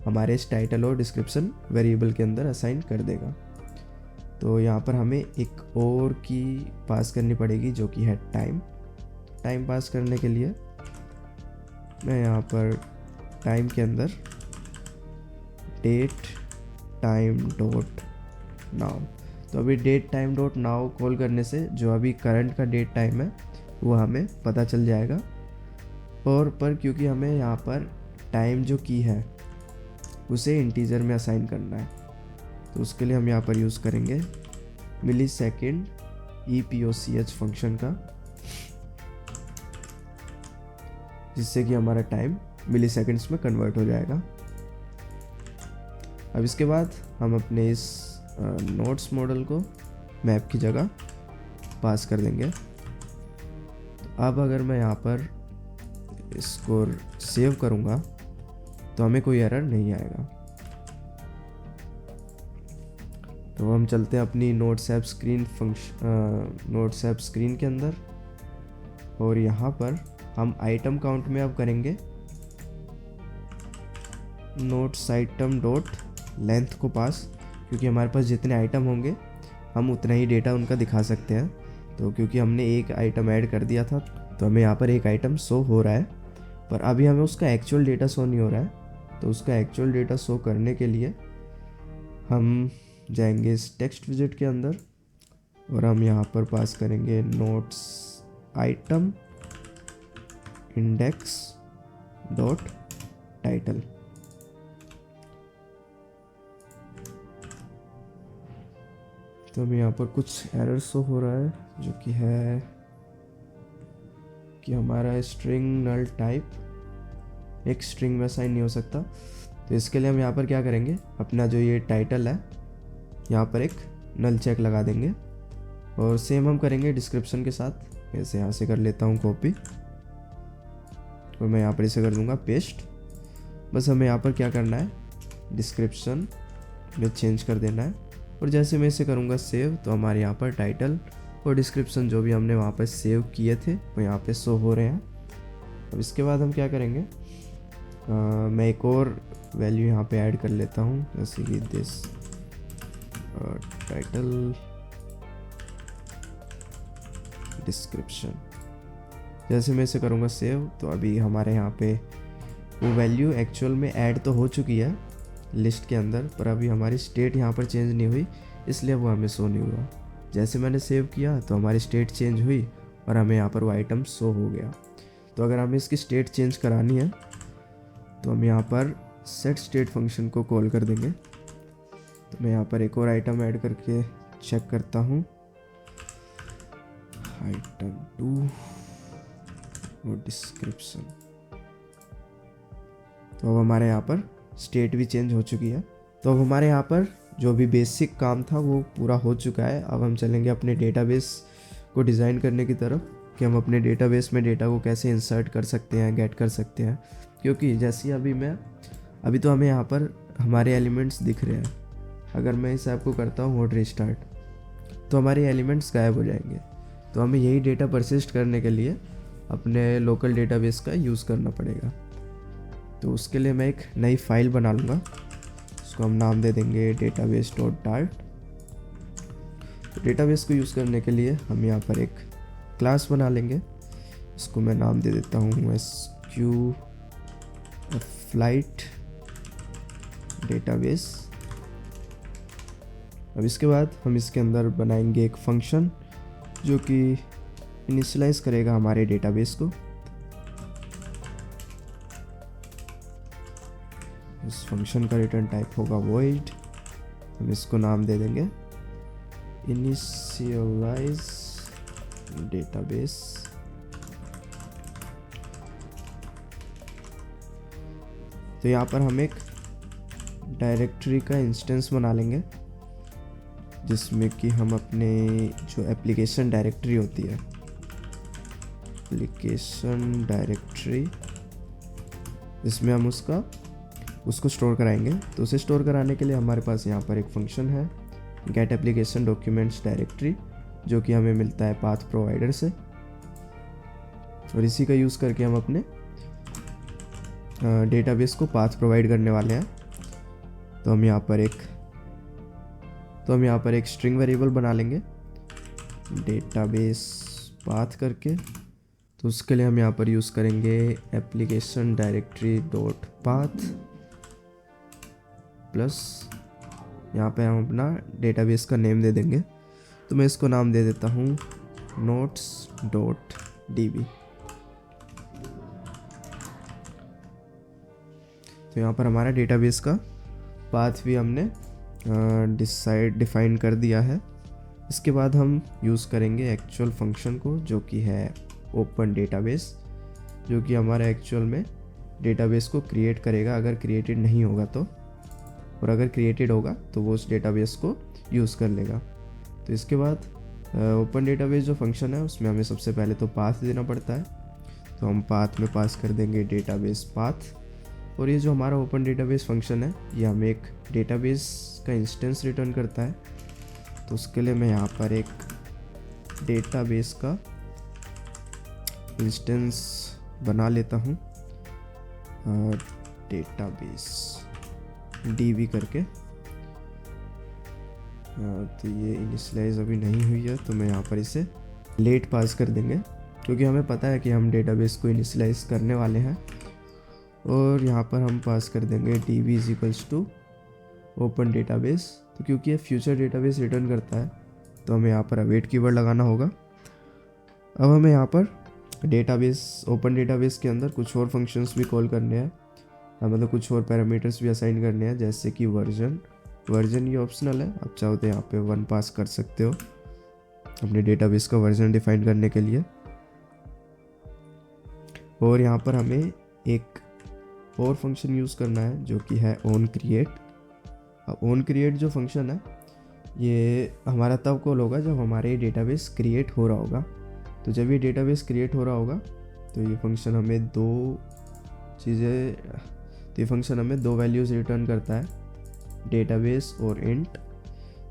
हमारे इस टाइटल और डिस्क्रिप्शन वेरिएबल के अंदर असाइन कर देगा। तो यहाँ पर हमें एक और की पास करनी पड़ेगी जो कि है टाइम। टाइम पास करने के लिए मैं यहाँ पर टाइम के अंदर डेट टाइम डॉट नाउ, तो अभी date time dot now call करने से जो अभी करंट का डेट टाइम है वो हमें पता चल जाएगा। और पर क्योंकि हमें यहाँ पर टाइम जो की है उसे इंटीजर में असाइन करना है, तो उसके लिए हम यहाँ पर यूज़ करेंगे मिली सेकेंड EPOCH फंक्शन का, जिससे कि हमारा टाइम मिली सेकेंड्स में कन्वर्ट हो जाएगा। अब इसके बाद हम अपने इस नोट्स मॉडल को मैप की जगह पास कर देंगे। तो अब अगर मैं यहाँ पर इसको सेव करूँगा तो हमें कोई एरर नहीं आएगा। तो हम चलते हैं अपनी नोट्स ऐप स्क्रीन के अंदर और यहाँ पर हम आइटम काउंट में अब करेंगे नोट्स आइटम डॉट लेंथ को पास, क्योंकि हमारे पास जितने आइटम होंगे हम उतना ही डेटा उनका दिखा सकते हैं। तो क्योंकि हमने एक आइटम ऐड कर दिया था तो हमें यहाँ पर एक आइटम शो हो रहा है, पर अभी हमें उसका एक्चुअल डेटा शो नहीं हो रहा है। तो उसका एक्चुअल डेटा शो करने के लिए हम जाएंगे इस टेक्स्ट विजेट के अंदर और हम यहाँ पर पास करेंगे notes item index dot title. तो हमें यहाँ पर कुछ एरर शो हो रहा है जो कि है कि हमारा स्ट्रिंग नल टाइप एक स्ट्रिंग में असाइन नहीं हो सकता। तो इसके लिए हम यहाँ पर क्या करेंगे, अपना जो ये टाइटल है यहाँ पर एक नल चेक लगा देंगे और सेम हम करेंगे डिस्क्रिप्शन के साथ। ऐसे यहाँ से कर लेता हूँ कॉपी और मैं यहाँ पर इसे कर दूँगा पेस्ट। बस हमें यहाँ पर क्या करना है, डिस्क्रिप्शन में चेंज कर देना है और जैसे मैं इसे करूँगा सेव तो हमारे यहाँ पर टाइटल और डिस्क्रिप्शन जो भी हमने वहाँ पर सेव किए थे वो यहाँ पे शो हो रहे हैं। अब इसके बाद हम क्या करेंगे, मैं एक और वैल्यू यहाँ पे ऐड कर लेता हूँ, जैसे कि दिस टाइटल डिस्क्रिप्शन। जैसे मैं इसे करूँगा सेव तो अभी हमारे यहाँ पे वो वैल्यू एक्चुअल में ऐड तो हो चुकी है लिस्ट के अंदर, पर अभी हमारी स्टेट यहाँ पर चेंज नहीं हुई, इसलिए वो हमें शो नहीं हुआ। जैसे मैंने सेव किया तो हमारी स्टेट चेंज हुई और हमें यहाँ पर वो आइटम शो हो गया। तो अगर हमें इसकी स्टेट चेंज करानी है तो हम यहाँ पर सेट स्टेट फंक्शन को कॉल कर देंगे। तो मैं यहाँ पर एक और आइटम ऐड करके चेक करता हूँ, आइटम 2 और डिस्क्रिप्शन। तो अब हमारे यहाँ पर स्टेट भी चेंज हो चुकी है। तो अब हमारे यहाँ पर जो भी बेसिक काम था वो पूरा हो चुका है। अब हम चलेंगे अपने डेटाबेस को डिज़ाइन करने की तरफ कि हम अपने डेटाबेस में डेटा को कैसे इंसर्ट कर सकते हैं, गेट कर सकते हैं। क्योंकि जैसे अभी तो हमें यहाँ पर हमारे एलिमेंट्स दिख रहे हैं। अगर मैं इस ऐप को करता हूँ हॉट रिस्टार्ट तो हमारे एलिमेंट्स गायब हो जाएंगे। तो हमें यही डेटा परसिस्ट करने के लिए अपने लोकल डेटाबेस का यूज़ करना पड़ेगा। तो उसके लिए मैं एक नई फाइल बना लूँगा, उसको हम नाम दे देंगे database.dart। तो डेटाबेस को यूज़ करने के लिए हम यहाँ पर एक क्लास बना लेंगे, इसको मैं नाम दे देता हूँ SQ फ्लाइट डेटाबेस। अब इसके बाद हम इसके अंदर बनाएंगे एक फंक्शन जो कि इनिशियलाइज करेगा हमारे डेटाबेस को। इस फंक्शन का रिटर्न टाइप होगा void। हम इसको नाम दे देंगे इनिशियलाइज डेटाबेस। तो यहाँ पर हम एक डायरेक्टरी का इंस्टेंस बना लेंगे जिसमें कि हम अपने जो एप्लीकेशन डायरेक्टरी होती है, एप्लीकेशन डायरेक्टरी, इसमें हम उसको स्टोर कराएंगे। तो उसे स्टोर कराने के लिए हमारे पास यहाँ पर एक फंक्शन है गेट एप्लीकेशन डॉक्यूमेंट्स डायरेक्टरी, जो कि हमें मिलता है पाथ प्रोवाइडर से। और इसी का यूज़ करके हम अपने डेटाबेस को पाथ प्रोवाइड करने वाले हैं। तो हम यहाँ पर एक स्ट्रिंग वेरिएबल बना लेंगे डेटाबेस पाथ करके। तो उसके लिए हम यहाँ पर यूज़ करेंगे application directory dot path plus यहाँ पे हम अपना डेटाबेस का नेम दे देंगे। तो मैं इसको नाम दे देता हूँ notes.db। तो यहाँ पर हमारा डेटाबेस का पाथ भी हमने डिफाइन कर दिया है। इसके बाद हम यूज़ करेंगे एक्चुअल फंक्शन को, जो कि है ओपन डेटाबेस, जो कि हमारा एक्चुअल में डेटाबेस को क्रिएट करेगा अगर क्रिएटेड नहीं होगा तो, और अगर क्रिएटेड होगा तो वो उस डेटाबेस को यूज़ कर लेगा। तो इसके बाद ओपन डेटाबेस जो फंक्शन है उसमें हमें सबसे पहले तो पाथ देना पड़ता है। तो हम पाथ में पास कर देंगे डेटाबेस पाथ। और ये जो हमारा ओपन डेटाबेस फंक्शन है ये हमें एक डेटाबेस का इंस्टेंस रिटर्न करता है। तो उसके लिए मैं यहाँ पर एक डेटाबेस का इंस्टेंस बना लेता हूँ डेटाबेस db करके। तो ये इनिशियलाइज अभी नहीं हुई है तो मैं यहाँ पर इसे लेट पास कर देंगे, क्योंकि हमें पता है कि हम डेटाबेस को इनिशियलाइज करने वाले हैं। और यहाँ पर हम पास कर देंगे db is equals to open database. तो क्योंकि ये फ्यूचर डेटाबेस रिटर्न करता है तो हमें यहाँ पर अवेट कीवर्ड लगाना होगा। अब हमें यहाँ पर ओपन डेटाबेस के अंदर कुछ और फंक्शंस भी कॉल करने हैं, मतलब कुछ और पैरामीटर्स भी असाइन करने हैं, जैसे कि वर्जन ये ऑप्शनल है, आप चाहो तो यहाँ पे 1 पास कर सकते हो अपने डेटाबेस का वर्जन डिफाइन करने के लिए। और यहाँ पर हमें एक और फंक्शन यूज़ करना है जो कि है ऑन क्रिएट। अब ऑन क्रिएट जो फंक्शन है ये हमारा तब कॉल होगा जब हमारे डेटाबेस क्रिएट हो रहा होगा। तो जब ये डेटाबेस क्रिएट हो रहा होगा तो ये फंक्शन हमें दो वैल्यूज़ रिटर्न करता है, डेटाबेस और इंट।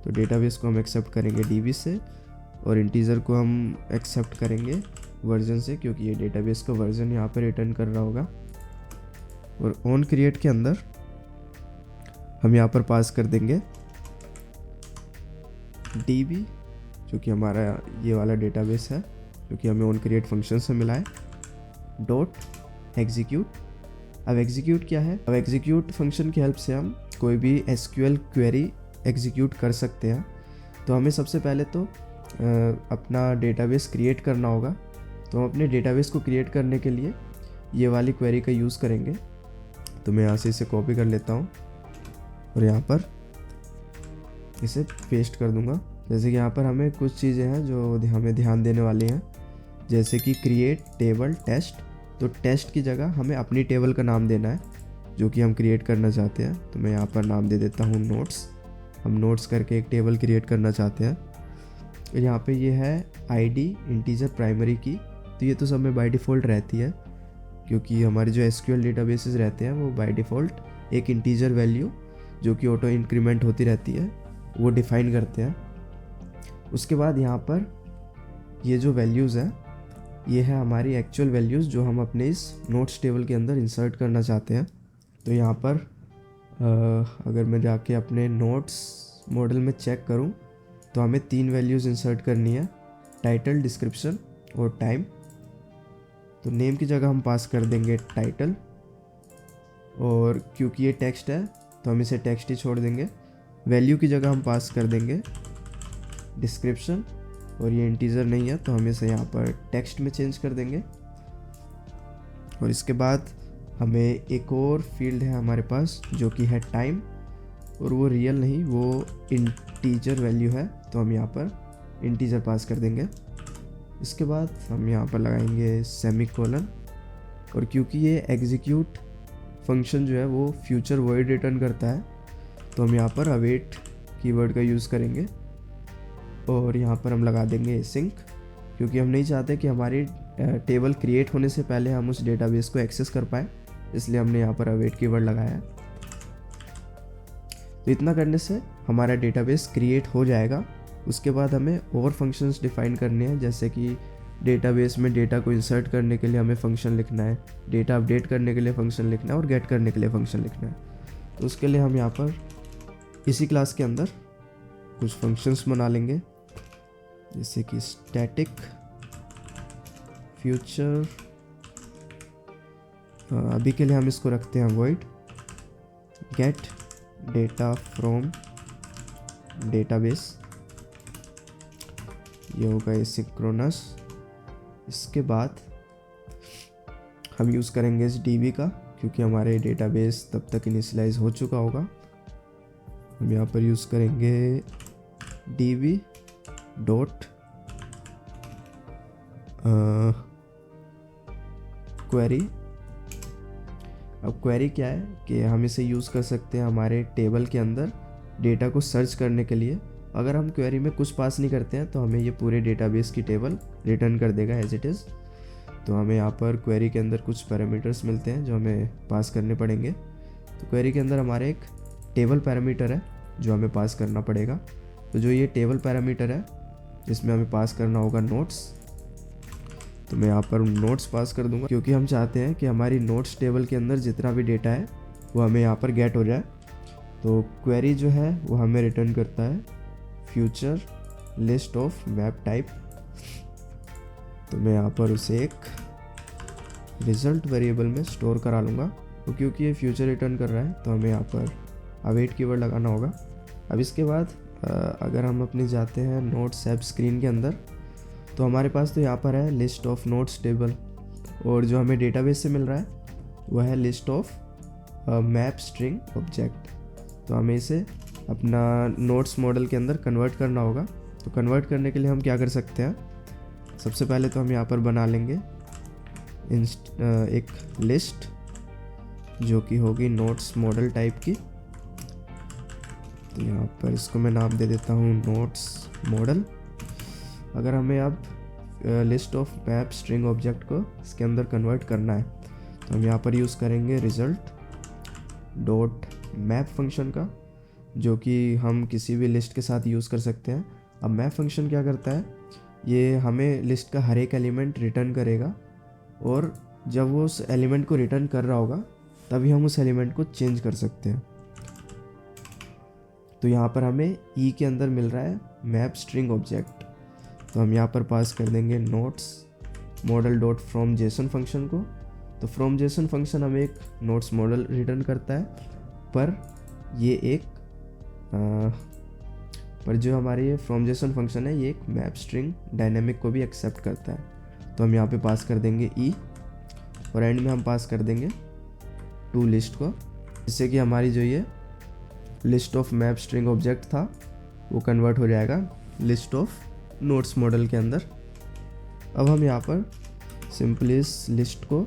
तो डेटाबेस को हम एक्सेप्ट करेंगे db से और इंटीजर को हम एक्सेप्ट करेंगे वर्जन से, क्योंकि ये डेटाबेस का वर्जन यहाँ पर रिटर्न कर रहा होगा। और ऑन क्रिएट के अंदर हम यहाँ पर पास कर देंगे db, जो कि हमारा ये वाला डेटाबेस है जो कि हमें ऑन क्रिएट फंक्शन से मिला है, डॉट एग्जीक्यूट। अब एग्जीक्यूट क्या है? अब एग्जीक्यूट फंक्शन की हेल्प से हम कोई भी SQL क्वेरी एग्जीक्यूट कर सकते हैं। तो हमें सबसे पहले तो अपना डेटाबेस क्रिएट करना होगा। तो हम अपने डेटाबेस को क्रिएट करने के लिए ये वाली क्वेरी का यूज़ करेंगे। तो मैं यहाँ से इसे कॉपी कर लेता हूँ और यहाँ पर इसे पेस्ट कर दूँगा। जैसे कि यहाँ पर हमें कुछ चीज़ें हैं जो हमें ध्यान देने वाली हैं, जैसे कि क्रिएट टेबल टेस्ट। तो टेस्ट की जगह हमें अपनी टेबल का नाम देना है। जो कि हम क्रिएट करना चाहते हैं। तो मैं यहाँ पर नाम दे देता हूँ नोट्स। हम नोट्स करके एक टेबल क्रिएट करना चाहते हैं। और यहाँ पे ये है आईडी इंटीजर प्राइमरी की, तो ये तो सब में बाय डिफ़ॉल्ट रहती है, क्योंकि हमारे जो एसक्यूएल डेटाबेसेस रहते हैं वो बाय डिफ़ॉल्ट एक इंटीजर वैल्यू जो कि ऑटो इंक्रीमेंट होती रहती है वो डिफ़ाइन करते हैं। उसके बाद यहाँ पर ये जो वैल्यूज़ है ये है हमारी एक्चुअल वैल्यूज़ जो हम अपने इस नोट्स टेबल के अंदर इंसर्ट करना चाहते हैं। तो यहाँ पर अगर मैं जाके अपने नोट्स मॉडल में चेक करूँ तो हमें 3 वैल्यूज़ इंसर्ट करनी है, टाइटल, डिस्क्रिप्शन और टाइम। तो नेम की जगह हम पास कर देंगे टाइटल, और क्योंकि ये टेक्स्ट है तो हम इसे टेक्स्ट ही छोड़ देंगे। वैल्यू की जगह हम पास कर देंगे डिस्क्रिप्शन, और ये इंटीजर नहीं है तो हम इसे यहाँ पर टेक्स्ट में चेंज कर देंगे। और इसके बाद हमें एक और फील्ड है हमारे पास जो कि है टाइम, और वो रियल नहीं, वो इंटीजर वैल्यू है, तो हम यहाँ पर इंटीजर पास कर देंगे। इसके बाद हम यहाँ पर लगाएंगे सेमीकोलन, और क्योंकि ये एग्जीक्यूट फंक्शन जो है वो फ्यूचर वर्ड रिटर्न करता है तो हम यहाँ पर अवेट कीवर्ड का यूज़ करेंगे। और यहाँ पर हम लगा देंगे सिंक, क्योंकि हम नहीं चाहते कि हमारी टेबल क्रिएट होने से पहले हम उस डेटाबेस को एक्सेस कर पाए, इसलिए हमने यहाँ पर अवेट कीवर्ड लगाया है। तो इतना करने से हमारा डेटाबेस क्रिएट हो जाएगा। उसके बाद हमें और फंक्शंस डिफाइन करने हैं, जैसे कि डेटाबेस में डेटा को इंसर्ट करने के लिए हमें फंक्शन लिखना है, डेटा अपडेट करने के लिए फंक्शन लिखना है, और गेट करने के लिए फंक्शन लिखना है। तो उसके लिए हम यहाँ पर इसी क्लास के अंदर कुछ फंक्शंस बना लेंगे, जैसे कि स्टैटिक फ्यूचर, अभी के लिए हम इसको रखते हैं void gate data from database, ये होगा एसिंक्रोनस। इसके बाद हम यूज़ करेंगे इस डीबी का, क्योंकि हमारे डेटाबेस तब तक इनिशियलाइज हो चुका होगा। हम यहाँ पर यूज़ करेंगे डीबी डॉट क्वेरी। अब क्वेरी क्या है कि हम इसे यूज़ कर सकते हैं हमारे टेबल के अंदर डेटा को सर्च करने के लिए। अगर हम क्वेरी में कुछ पास नहीं करते हैं तो हमें ये पूरे डेटाबेस की टेबल रिटर्न कर देगा एज इट इज़। तो हमें यहाँ पर क्वेरी के अंदर कुछ पैरामीटर्स मिलते हैं जो हमें पास करने पड़ेंगे। तो क्वेरी के अंदर हमारे एक टेबल पैरामीटर है जो हमें पास करना पड़ेगा। तो जो ये टेबल पैरामीटर है जिसमें हमें पास करना होगा नोट्स, तो मैं यहाँ पर नोट्स पास कर दूंगा, क्योंकि हम चाहते हैं कि हमारी नोट्स टेबल के अंदर जितना भी डेटा है वो हमें यहाँ पर गेट हो जाए। तो क्वेरी जो है वो हमें रिटर्न करता है future list of map type. तो मैं यहाँ पर उसे एक रिजल्ट वेरिएबल में स्टोर करा लूँगा। तो क्योंकि ये फ्यूचर रिटर्न कर रहा है तो हमें यहाँ पर अवेट कीवर्ड लगाना होगा। अब इसके बाद अगर हम अपने जाते हैं नोट्स ऐप स्क्रीन के अंदर, तो हमारे पास तो यहाँ पर है लिस्ट ऑफ नोट्स टेबल, और जो हमें डेटाबेस से मिल रहा है वह है list of map string object. तो हमें इसे अपना नोट्स मॉडल के अंदर कन्वर्ट करना होगा। तो कन्वर्ट करने के लिए हम क्या कर सकते हैं, सबसे पहले तो हम यहाँ पर बना लेंगे एक लिस्ट जो कि होगी नोट्स मॉडल टाइप की। तो यहाँ पर इसको मैं नाम दे देता हूँ नोट्स मॉडल। अगर हमें अब list of map string object को इसके अंदर कन्वर्ट करना है तो हम यहाँ पर यूज़ करेंगे रिजल्ट डॉट मैप फंक्शन का, जो कि हम किसी भी लिस्ट के साथ यूज़ कर सकते हैं। अब मैप फंक्शन क्या करता है, ये हमें लिस्ट का हर एक एलिमेंट रिटर्न करेगा, और जब वो उस एलिमेंट को रिटर्न कर रहा होगा तभी हम उस एलिमेंट को चेंज कर सकते हैं। तो यहाँ पर हमें ई के अंदर मिल रहा है मैप स्ट्रिंग ऑब्जेक्ट, तो हम यहाँ पर पास कर देंगे notes model dot from Jason function को। तो फ्रॉम जेसन फंक्शन हमें एक नोट्स मॉडल रिटर्न करता है, पर ये एक पर जो हमारी ये फ्रॉम जेसन फंक्शन है ये एक मैप स्ट्रिंग डायनेमिक को भी एक्सेप्ट करता है। तो हम यहाँ पे पास कर देंगे ई, और एंड में हम पास कर देंगे टू लिस्ट को, जिससे कि हमारी जो ये list of map string object था वो कन्वर्ट हो जाएगा लिस्ट ऑफ नोट्स मॉडल के अंदर। अब हम यहाँ पर सिंपली इस लिस्ट को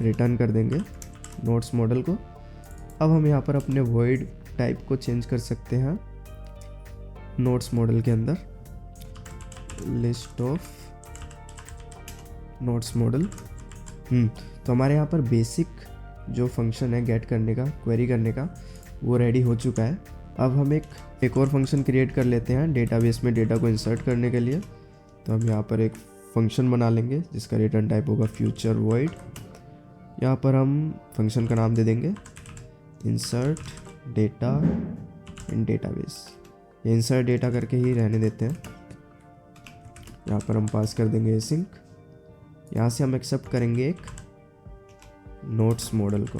रिटर्न कर देंगे नोट्स मॉडल को। अब हम यहाँ पर अपने वॉइड टाइप को चेंज कर सकते हैं नोट्स मॉडल के अंदर, लिस्ट ऑफ नोट्स मॉडल। तो हमारे यहाँ पर बेसिक जो फंक्शन है गेट करने का, क्वेरी करने का, वो रेडी हो चुका है। अब हम एक और फंक्शन क्रिएट कर लेते हैं डेटाबेस में डेटा को इंसर्ट करने के लिए। तो हम यहाँ पर एक फंक्शन बना लेंगे जिसका रिटर्न टाइप होगा फ्यूचर वॉइड। यहाँ पर हम फंक्शन का नाम दे देंगे इंसर्ट डेटा इन डेटाबेस। ये इंसर्ट डेटा करके ही रहने देते हैं। यहाँ पर हम पास कर देंगे एसिंक। यहाँ से हम एक्सेप्ट करेंगे एक नोट्स मॉडल को,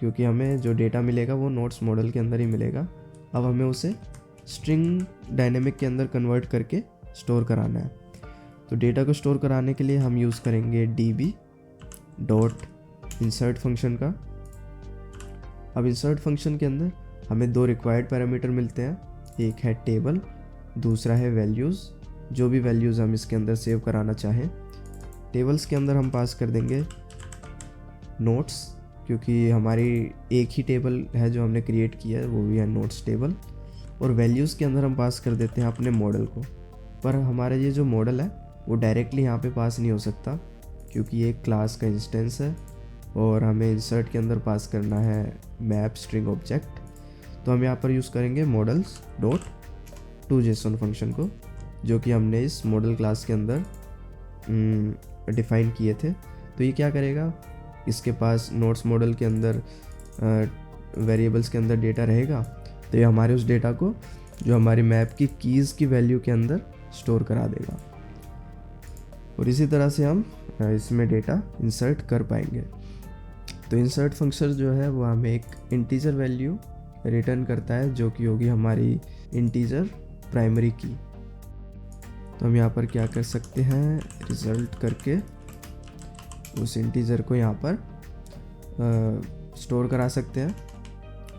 क्योंकि हमें जो डेटा मिलेगा वो नोट्स मॉडल के अंदर ही मिलेगा। अब हमें उसे स्ट्रिंग डायनेमिक के अंदर कन्वर्ट करके स्टोर कराना है। तो डेटा को स्टोर कराने के लिए हम यूज़ करेंगे db डॉट इंसर्ट फंक्शन का। अब इंसर्ट फंक्शन के अंदर हमें दो रिक्वायर्ड पैरामीटर मिलते हैं, एक है टेबल, दूसरा है वैल्यूज़। जो भी वैल्यूज़ हम इसके अंदर सेव कराना चाहें। टेबल्स के अंदर हम पास कर देंगे नोट्स, क्योंकि हमारी एक ही टेबल है जो हमने क्रिएट किया है, वो भी है नोट्स टेबल। और वैल्यूज़ के अंदर हम पास कर देते हैं अपने मॉडल को। पर हमारा ये जो मॉडल है वो डायरेक्टली यहाँ पे पास नहीं हो सकता, क्योंकि ये एक क्लास का इंस्टेंस है और हमें इंसर्ट के अंदर पास करना है मैप स्ट्रिंग ऑब्जेक्ट। तो हम यहाँ पर यूज़ करेंगे models dot to Jason function को, जो कि हमने इस मॉडल क्लास के अंदर डिफ़ाइन किए थे। तो ये क्या करेगा, इसके पास नोट्स मॉडल के अंदर वेरिएबल्स के अंदर डेटा रहेगा, तो ये हमारे उस डेटा को जो हमारी मैप की कीज़ की वैल्यू के अंदर स्टोर करा देगा। और इसी तरह से हम इसमें डेटा इंसर्ट कर पाएंगे। तो इंसर्ट फंक्शन जो है वो हमें एक इंटीजर वैल्यू रिटर्न करता है, जो कि होगी हमारी इंटीजर प्राइमरी की। तो हम यहाँ पर क्या कर सकते हैं, रिज़ल्ट करके उस इंटीजर को यहाँ पर स्टोर करा सकते हैं।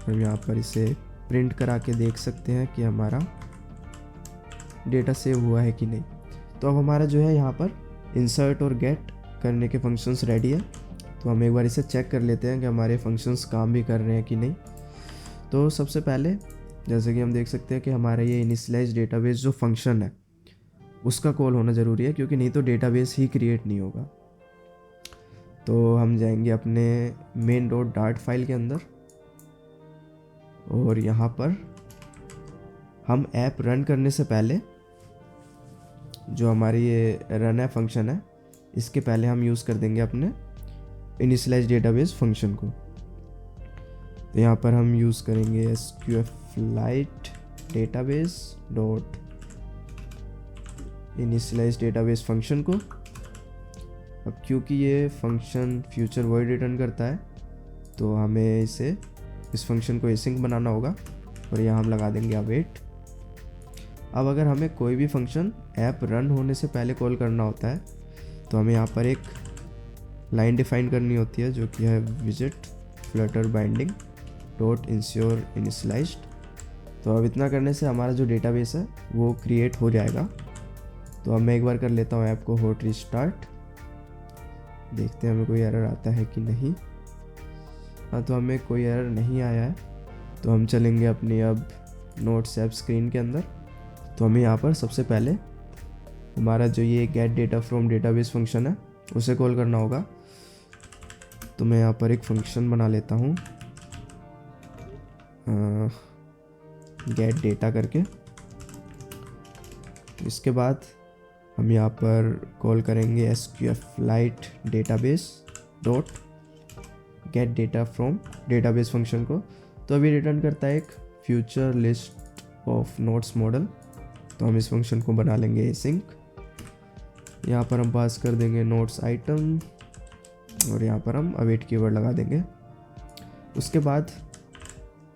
हम यहाँ पर इसे प्रिंट करा के देख सकते हैं कि हमारा डेटा सेव हुआ है कि नहीं। तो अब हमारा जो है यहाँ पर इंसर्ट और गेट करने के फंक्शंस रेडी है। तो हम एक बार इसे चेक कर लेते हैं कि हमारे फंक्शंस काम भी कर रहे हैं कि नहीं। तो सबसे पहले जैसे कि हम देख सकते हैं कि हमारा ये इनिशियलाइज डेटाबेस जो फंक्शन है उसका कॉल होना ज़रूरी है, क्योंकि नहीं तो डेटाबेस ही क्रिएट नहीं होगा। तो हम जाएंगे अपने मेन डॉट डार्ट फाइल के अंदर और यहाँ पर हम ऐप रन करने से पहले जो हमारी ये रन है फंक्शन है, इसके पहले हम यूज़ कर देंगे अपने इनिशियलाइज डेटाबेस फंक्शन को। तो यहाँ पर हम यूज़ करेंगे SQLite database dot initialise database function को। अब क्योंकि ये फंक्शन फ्यूचर वर्ड रिटर्न करता है, तो हमें इस फंक्शन को एसिंक बनाना होगा और यहाँ हम लगा देंगे अवेट। अब अगर हमें कोई भी फंक्शन ऐप रन होने से पहले कॉल करना होता है, तो हमें यहाँ पर एक लाइन डिफाइन करनी होती है, जो कि है visit Flutter binding dot ensure initialised. तो अब इतना करने से हमारा जो डेटाबेस है वो क्रिएट हो जाएगा। तो अब मैं एक बार कर लेता हूँ ऐप को हॉट रिस्टार्ट, देखते हैं हमें कोई एरर आता है कि नहीं। हाँ, तो हमें कोई एरर नहीं आया है। तो हम चलेंगे अपनी अब नोट्स ऐप स्क्रीन के अंदर। तो हमें यहाँ पर सबसे पहले हमारा जो ये gate data from database function है उसे कॉल करना होगा। तो मैं यहाँ पर एक फंक्शन बना लेता हूँ गेट डेटा करके। इसके बाद हम यहाँ पर कॉल करेंगे SQLite database dot gate data from database function को। तो अभी रिटर्न करता है एक future list of notes model. तो हम इस फंक्शन को बना लेंगे एसिंक। यहाँ पर हम पास कर देंगे नोट्स आइटम और यहाँ पर हम अवेट कीवर्ड लगा देंगे। उसके बाद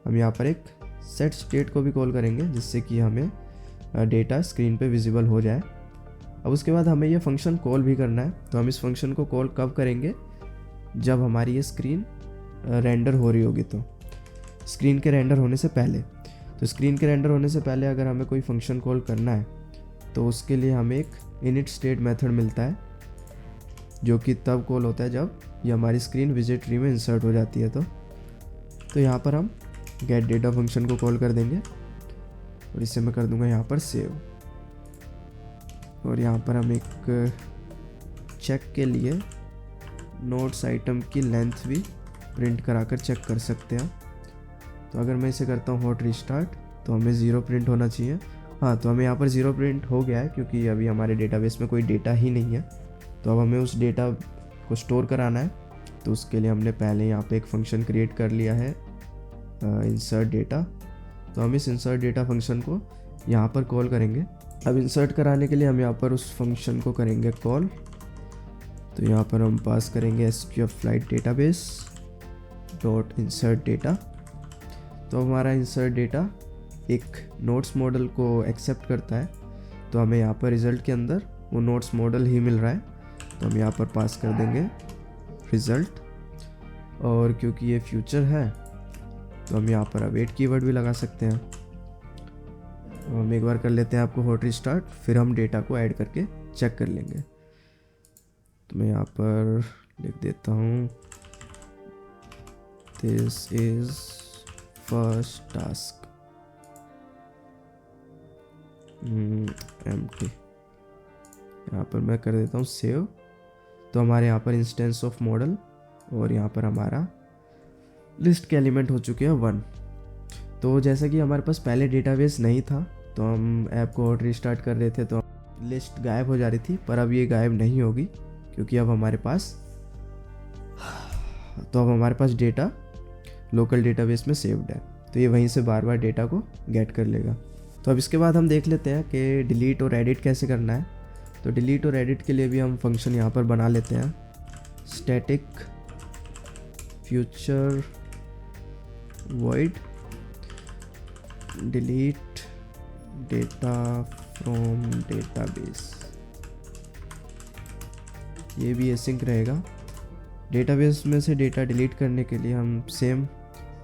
हम यहाँ पर एक सेट स्टेट को भी कॉल करेंगे, जिससे कि हमें डेटा स्क्रीन पे विजिबल हो जाए। अब उसके बाद हमें ये फंक्शन कॉल भी करना है। तो हम इस फंक्शन को कॉल कब करेंगे, जब हमारी ये स्क्रीन रेंडर हो रही होगी। तो स्क्रीन के रेंडर होने से पहले, तो स्क्रीन के रेंडर होने से पहले अगर हमें कोई फंक्शन कॉल करना है, तो उसके लिए हमें एक इनिट स्टेट मेथड मिलता है। जो कि तब कॉल होता है जब ये हमारी स्क्रीन विजिट ट्री में इंसर्ट हो जाती है। तो यहाँ पर हम गेट डेटा फंक्शन को कॉल कर देंगे और इसे मैं कर दूंगा यहाँ पर सेव। और यहाँ पर हम एक चेक के लिए नोट्स आइटम की लेंथ भी प्रिंट कराकर चेक कर सकते हैं। तो अगर मैं इसे करता हूँ हॉट रिस्टार्ट तो हमें 0 प्रिंट होना चाहिए। हाँ, तो हमें यहाँ पर 0 प्रिंट हो गया है क्योंकि अभी हमारे डेटाबेस में कोई डेटा ही नहीं है। तो अब हमें उस डेटा को स्टोर कराना है। तो उसके लिए हमने पहले यहाँ पे एक फंक्शन क्रिएट कर लिया है इंसर्ट डेटा। तो हम इस इंसर्ट डेटा फंक्शन को यहाँ पर कॉल करेंगे। अब इंसर्ट कराने के लिए हम यहाँ पर उस फंक्शन को करेंगे कॉल। तो यहाँ पर हम पास करेंगे SQLite database dot insert data. तो हमारा इंसर्ट डेटा एक नोट्स मॉडल को एक्सेप्ट करता है। तो हमें यहाँ पर रिज़ल्ट के अंदर वो नोट्स मॉडल ही मिल रहा है। तो हम यहाँ पर पास कर देंगे रिज़ल्ट। और क्योंकि ये फ्यूचर है तो हम यहाँ पर अवेट कीवर्ड भी लगा सकते हैं। तो हम एक बार कर लेते हैं आपको हॉट रिस्टार्ट, फिर हम डेटा को ऐड करके चेक कर लेंगे। तो मैं यहाँ पर लिख देता हूँ this is first task empty. यहाँ पर मैं कर देता हूँ सेव। तो हमारे यहाँ पर इंस्टेंस ऑफ मॉडल और यहाँ पर हमारा लिस्ट के एलिमेंट हो चुके हैं 1। तो जैसा कि हमारे पास पहले डेटाबेस नहीं था तो हम ऐप को हॉट रिस्टार्ट कर रहे थे तो लिस्ट गायब हो जा रही थी, पर अब ये गायब नहीं होगी क्योंकि अब हमारे पास डेटा लोकल डेटाबेस में सेव्ड है। तो ये वहीं से बार बार डेटा को गेट कर लेगा। तो अब इसके बाद हम देख लेते हैं कि डिलीट और एडिट कैसे करना है। तो डिलीट और एडिट के लिए भी हम फंक्शन यहाँ पर बना लेते हैं static future void delete data from database. ये भी एसिंक रहेगा। डेटाबेस में से डेटा डिलीट करने के लिए हम सेम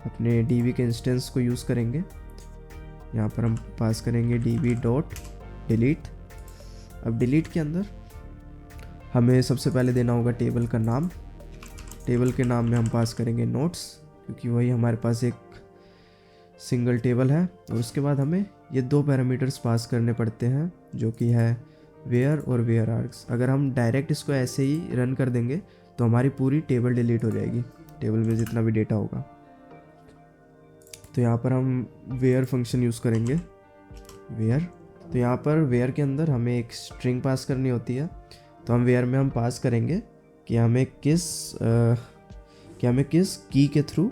अपने db के इंस्टेंस को यूज़ करेंगे। यहाँ पर हम पास करेंगे db डॉट डिलीट। अब डिलीट के अंदर हमें सबसे पहले देना होगा टेबल का नाम। टेबल के नाम में हम पास करेंगे नोट्स क्योंकि वही हमारे पास एक सिंगल टेबल है। और उसके बाद हमें ये 2 पैरामीटर्स पास करने पड़ते हैं जो कि है वेयर और वेयर आर्ग्स। अगर हम डायरेक्ट इसको ऐसे ही रन कर देंगे तो हमारी पूरी टेबल डिलीट हो जाएगी, टेबल में जितना भी डेटा होगा। तो यहाँ पर हम वेयर फंक्शन यूज़ करेंगे वेयर। तो यहाँ पर वेयर के अंदर हमें एक स्ट्रिंग पास करनी होती है। तो हम वेयर में हम पास करेंगे कि हमें किस की के थ्रू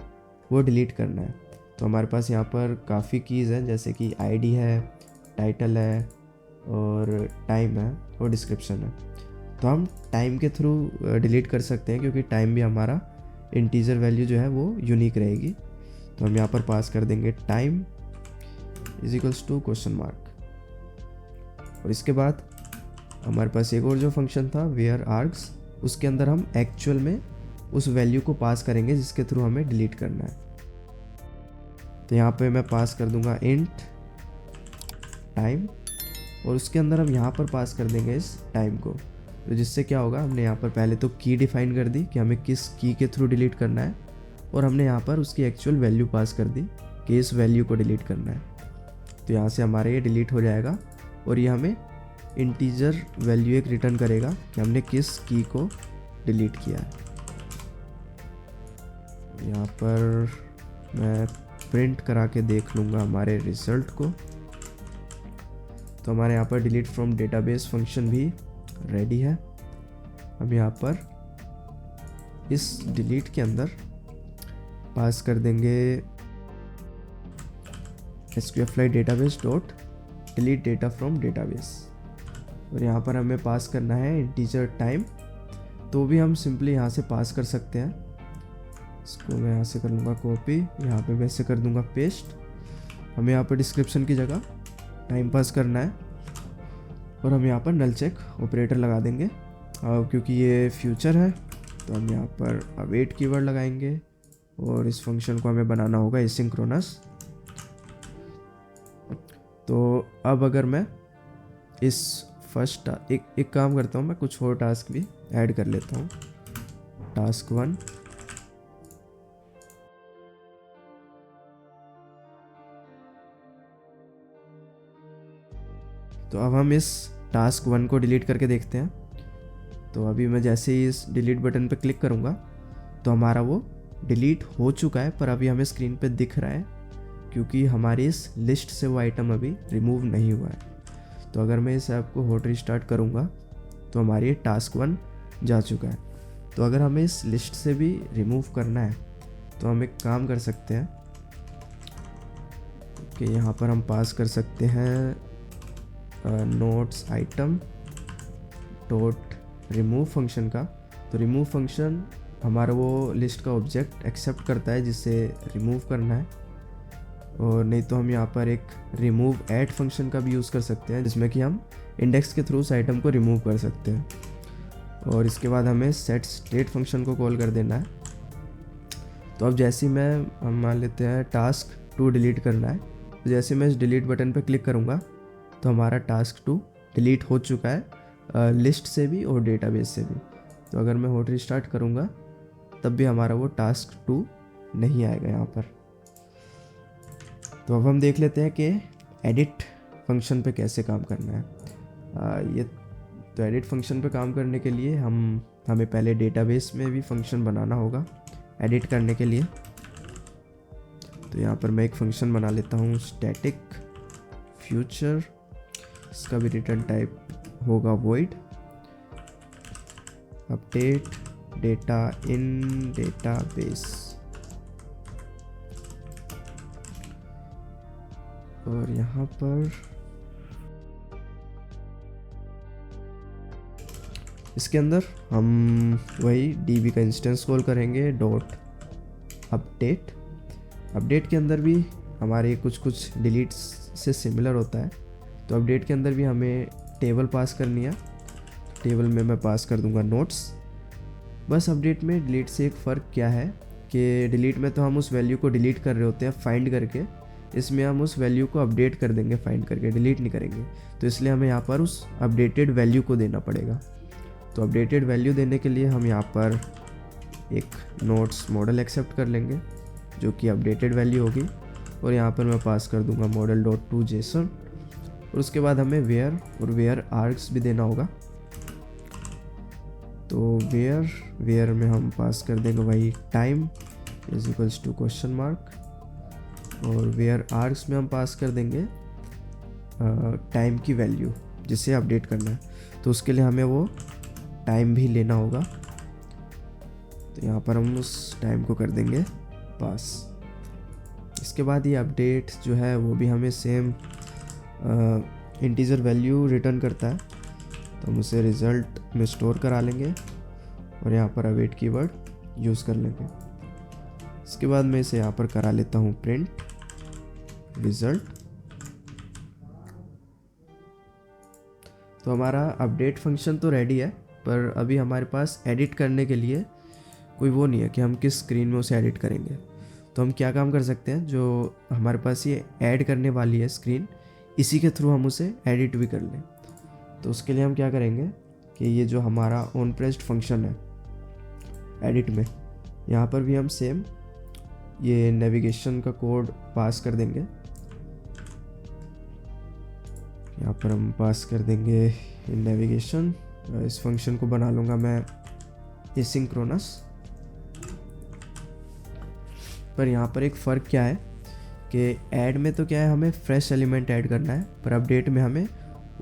वो डिलीट करना है। तो हमारे पास यहाँ पर काफ़ी कीज़ हैं जैसे कि आईडी है, टाइटल है और टाइम है और डिस्क्रिप्शन है। तो हम टाइम के थ्रू डिलीट कर सकते हैं क्योंकि टाइम भी हमारा इंटीजर वैल्यू जो है वो यूनिक रहेगी। तो हम यहाँ पर पास कर देंगे time is equals to question mark. और इसके बाद हमारे पास एक और जो फंक्शन था वेयर आर्ग्स, उसके अंदर हम एक्चुअल में उस वैल्यू को पास करेंगे जिसके थ्रू हमें डिलीट करना है। तो यहाँ पे मैं पास कर दूंगा इंट टाइम और उसके अंदर हम यहाँ पर पास कर देंगे इस टाइम को। तो जिससे क्या होगा, हमने यहाँ पर पहले तो की डिफाइन कर दी कि हमें किस की के थ्रू डिलीट करना है और हमने यहाँ पर उसकी एक्चुअल वैल्यू पास कर दी कि इस वैल्यू को डिलीट करना है। तो यहाँ से हमारा ये डिलीट हो जाएगा और ये हमें इंटीजर वैल्यू एक रिटर्न करेगा कि हमने किस की को डिलीट किया है। यहाँ पर मैं प्रिंट करा के देख लूँगा हमारे रिजल्ट को। तो हमारे यहाँ पर डिलीट फ्रॉम डेटाबेस फंक्शन भी रेडी है। हम यहाँ पर इस डिलीट के अंदर पास कर देंगे SQLite database dot delete data from database और यहाँ पर हमें पास करना है इंटीजर टाइम। तो भी हम सिंपली यहाँ से पास कर सकते हैं। इसको मैं यहाँ से कर लूँगा कॉपी, यहाँ पे मैं इसे कर दूँगा पेस्ट। हमें यहाँ पर डिस्क्रिप्शन की जगह टाइम पास करना है और हम यहाँ पर नल चेक ऑपरेटर लगा देंगे। क्योंकि ये फ्यूचर है तो हम यहाँ पर अवेट कीवर्ड लगाएंगे और इस फंक्शन को हमें बनाना होगा एसिंक्रोनस। तो अब अगर मैं इस फर्स्ट एक काम करता हूँ, मैं कुछ और टास्क भी ऐड कर लेता हूँ। टास्क 1, तो अब हम इस टास्क 1 को डिलीट करके देखते हैं। तो अभी मैं जैसे ही इस डिलीट बटन पर क्लिक करूँगा तो हमारा वो डिलीट हो चुका है, पर अभी हमें स्क्रीन पे दिख रहा है क्योंकि हमारी इस लिस्ट से वो आइटम अभी रिमूव नहीं हुआ है। तो अगर मैं इस ऐप को हॉट रिस्टार्ट करूँगा तो हमारी टास्क 1 जा चुका है। तो अगर हमें इस लिस्ट से भी रिमूव करना है तो हम एक काम कर सकते हैं कि यहाँ पर हम पास कर सकते हैं notes item dot remove function का। तो रिमूव फंक्शन हमारा वो लिस्ट का ऑब्जेक्ट एक्सेप्ट करता है जिसे रिमूव करना है, और नहीं तो हम यहाँ पर एक रिमूव ऐड फंक्शन का भी यूज़ कर सकते हैं जिसमें कि हम इंडेक्स के थ्रू उस आइटम को रिमूव कर सकते हैं। और इसके बाद हमें सेट स्टेट फंक्शन को कॉल कर देना है। तो अब जैसे ही हम मान लेते हैं टास्क 2 डिलीट करना है, तो जैसे मैं इस डिलीट बटन पर क्लिक करूँगा तो हमारा टास्क 2 डिलीट हो चुका है, लिस्ट से भी और डेटाबेस से भी। तो अगर मैं हॉट रिस्टार्ट करूँगा तब भी हमारा वो टास्क 2 नहीं आएगा यहाँ पर। तो अब हम देख लेते हैं कि एडिट फंक्शन पे कैसे काम करना है। ये तो एडिट फंक्शन पे काम करने के लिए हमें पहले डेटाबेस में भी फंक्शन बनाना होगा एडिट करने के लिए। तो यहाँ पर मैं एक फंक्शन बना लेता हूँ स्टैटिक फ्यूचर, इसका भी रिटर्न टाइप होगा void update data in database. और यहाँ पर इसके अंदर हम वही डीबी का इंस्टेंस कॉल करेंगे डॉट अपडेट। अपडेट के अंदर भी हमारे कुछ डिलीट से सिमिलर होता है। तो अपडेट के अंदर भी हमें टेबल पास करनी है। टेबल में मैं पास कर दूंगा नोट्स। बस अपडेट में डिलीट से एक फ़र्क क्या है कि डिलीट में तो हम उस वैल्यू को डिलीट कर रहे होते हैं फाइंड करके, इसमें हम उस वैल्यू को अपडेट कर देंगे फाइंड करके, डिलीट नहीं करेंगे। तो इसलिए हमें यहाँ पर उस अपडेटेड वैल्यू को देना पड़ेगा। तो अपडेटेड वैल्यू देने के लिए हम यहाँ पर एक नोट्स मॉडल एक्सेप्ट कर लेंगे जो कि अपडेटेड वैल्यू होगी, और यहाँ पर मैं पास कर दूंगा मॉडल डॉट टू जेसन। और उसके बाद हमें वेयर और वेयर आर्ग्स भी देना होगा। तो वेयर में हम पास कर देंगे वही time is equals to question mark, और वेयर आर्ग्स में हम पास कर देंगे टाइम की वैल्यू जिसे अपडेट करना है। तो उसके लिए हमें वो टाइम भी लेना होगा। तो यहाँ पर हम उस टाइम को कर देंगे पास। इसके बाद ये अपडेट जो है वो भी हमें सेम इंटीजर वैल्यू रिटर्न करता है, तो हम उसे रिज़ल्ट में स्टोर करा लेंगे और यहाँ पर अवेट कीवर्ड यूज़ कर लेंगे। इसके बाद मैं इसे यहाँ पर करा लेता हूँ प्रिंट रिज़ल्ट। तो हमारा अपडेट फंक्शन तो रेडी है, पर अभी हमारे पास एडिट करने के लिए कोई वो नहीं है कि हम किस स्क्रीन में उसे एडिट करेंगे। तो हम क्या काम कर सकते हैं, जो हमारे पास ये ऐड करने वाली है स्क्रीन, इसी के थ्रू हम उसे एडिट भी कर लें। तो उसके लिए हम क्या करेंगे कि ये जो हमारा ऑन प्रेस्ड फंक्शन है एडिट में, यहाँ पर भी हम सेम ये नेविगेशन का कोड पास कर देंगे। यहाँ पर हम पास कर देंगे नेविगेशन। इस फंक्शन को बना लूँगा मैं एसिंक्रोनस। पर यहाँ पर एक फ़र्क क्या है कि ऐड में तो क्या है, हमें फ्रेश एलिमेंट ऐड करना है, पर अपडेट में हमें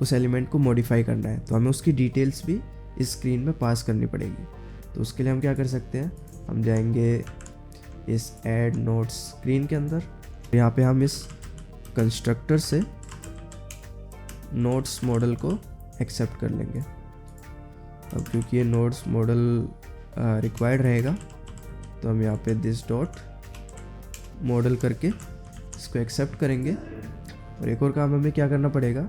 उस एलिमेंट को मॉडिफाई करना है। तो हमें उसकी डिटेल्स भी इस स्क्रीन में पास करनी पड़ेगी। तो उसके लिए हम क्या कर सकते हैं, हम जाएंगे इस ऐड नोट्स स्क्रीन के अंदर, यहाँ पे हम इस कंस्ट्रक्टर से नोट्स मॉडल को एक्सेप्ट कर लेंगे। अब क्योंकि ये नोट्स मॉडल रिक्वायर्ड रहेगा, तो हम यहाँ पे दिस डॉट मॉडल करके इसको एक्सेप्ट करेंगे। और एक और काम हमें क्या करना पड़ेगा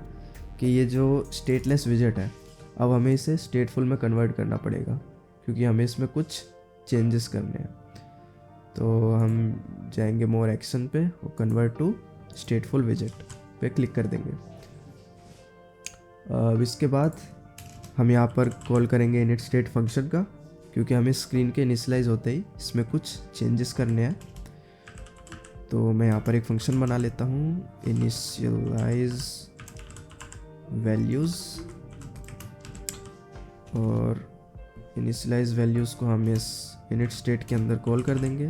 कि ये जो स्टेटलेस विजेट है, अब हमें इसे स्टेटफुल में कन्वर्ट करना पड़ेगा, क्योंकि हमें इसमें कुछ चेंजेस करने हैं। तो हम जाएंगे मोर एक्शन पे और कन्वर्ट टू स्टेटफुल विजेट पे क्लिक कर देंगे। अब इसके बाद हम यहाँ पर कॉल करेंगे इनिट स्टेट फंक्शन का, क्योंकि हमें स्क्रीन के इनिशियलाइज होते ही इसमें कुछ चेंजेस करने हैं। तो मैं यहाँ पर एक फंक्शन बना लेता हूँ, इनिशियलाइज वैल्यूज़, और इनिशियलाइज वैल्यूज़ को हम इस इनिट स्टेट के अंदर कॉल कर देंगे,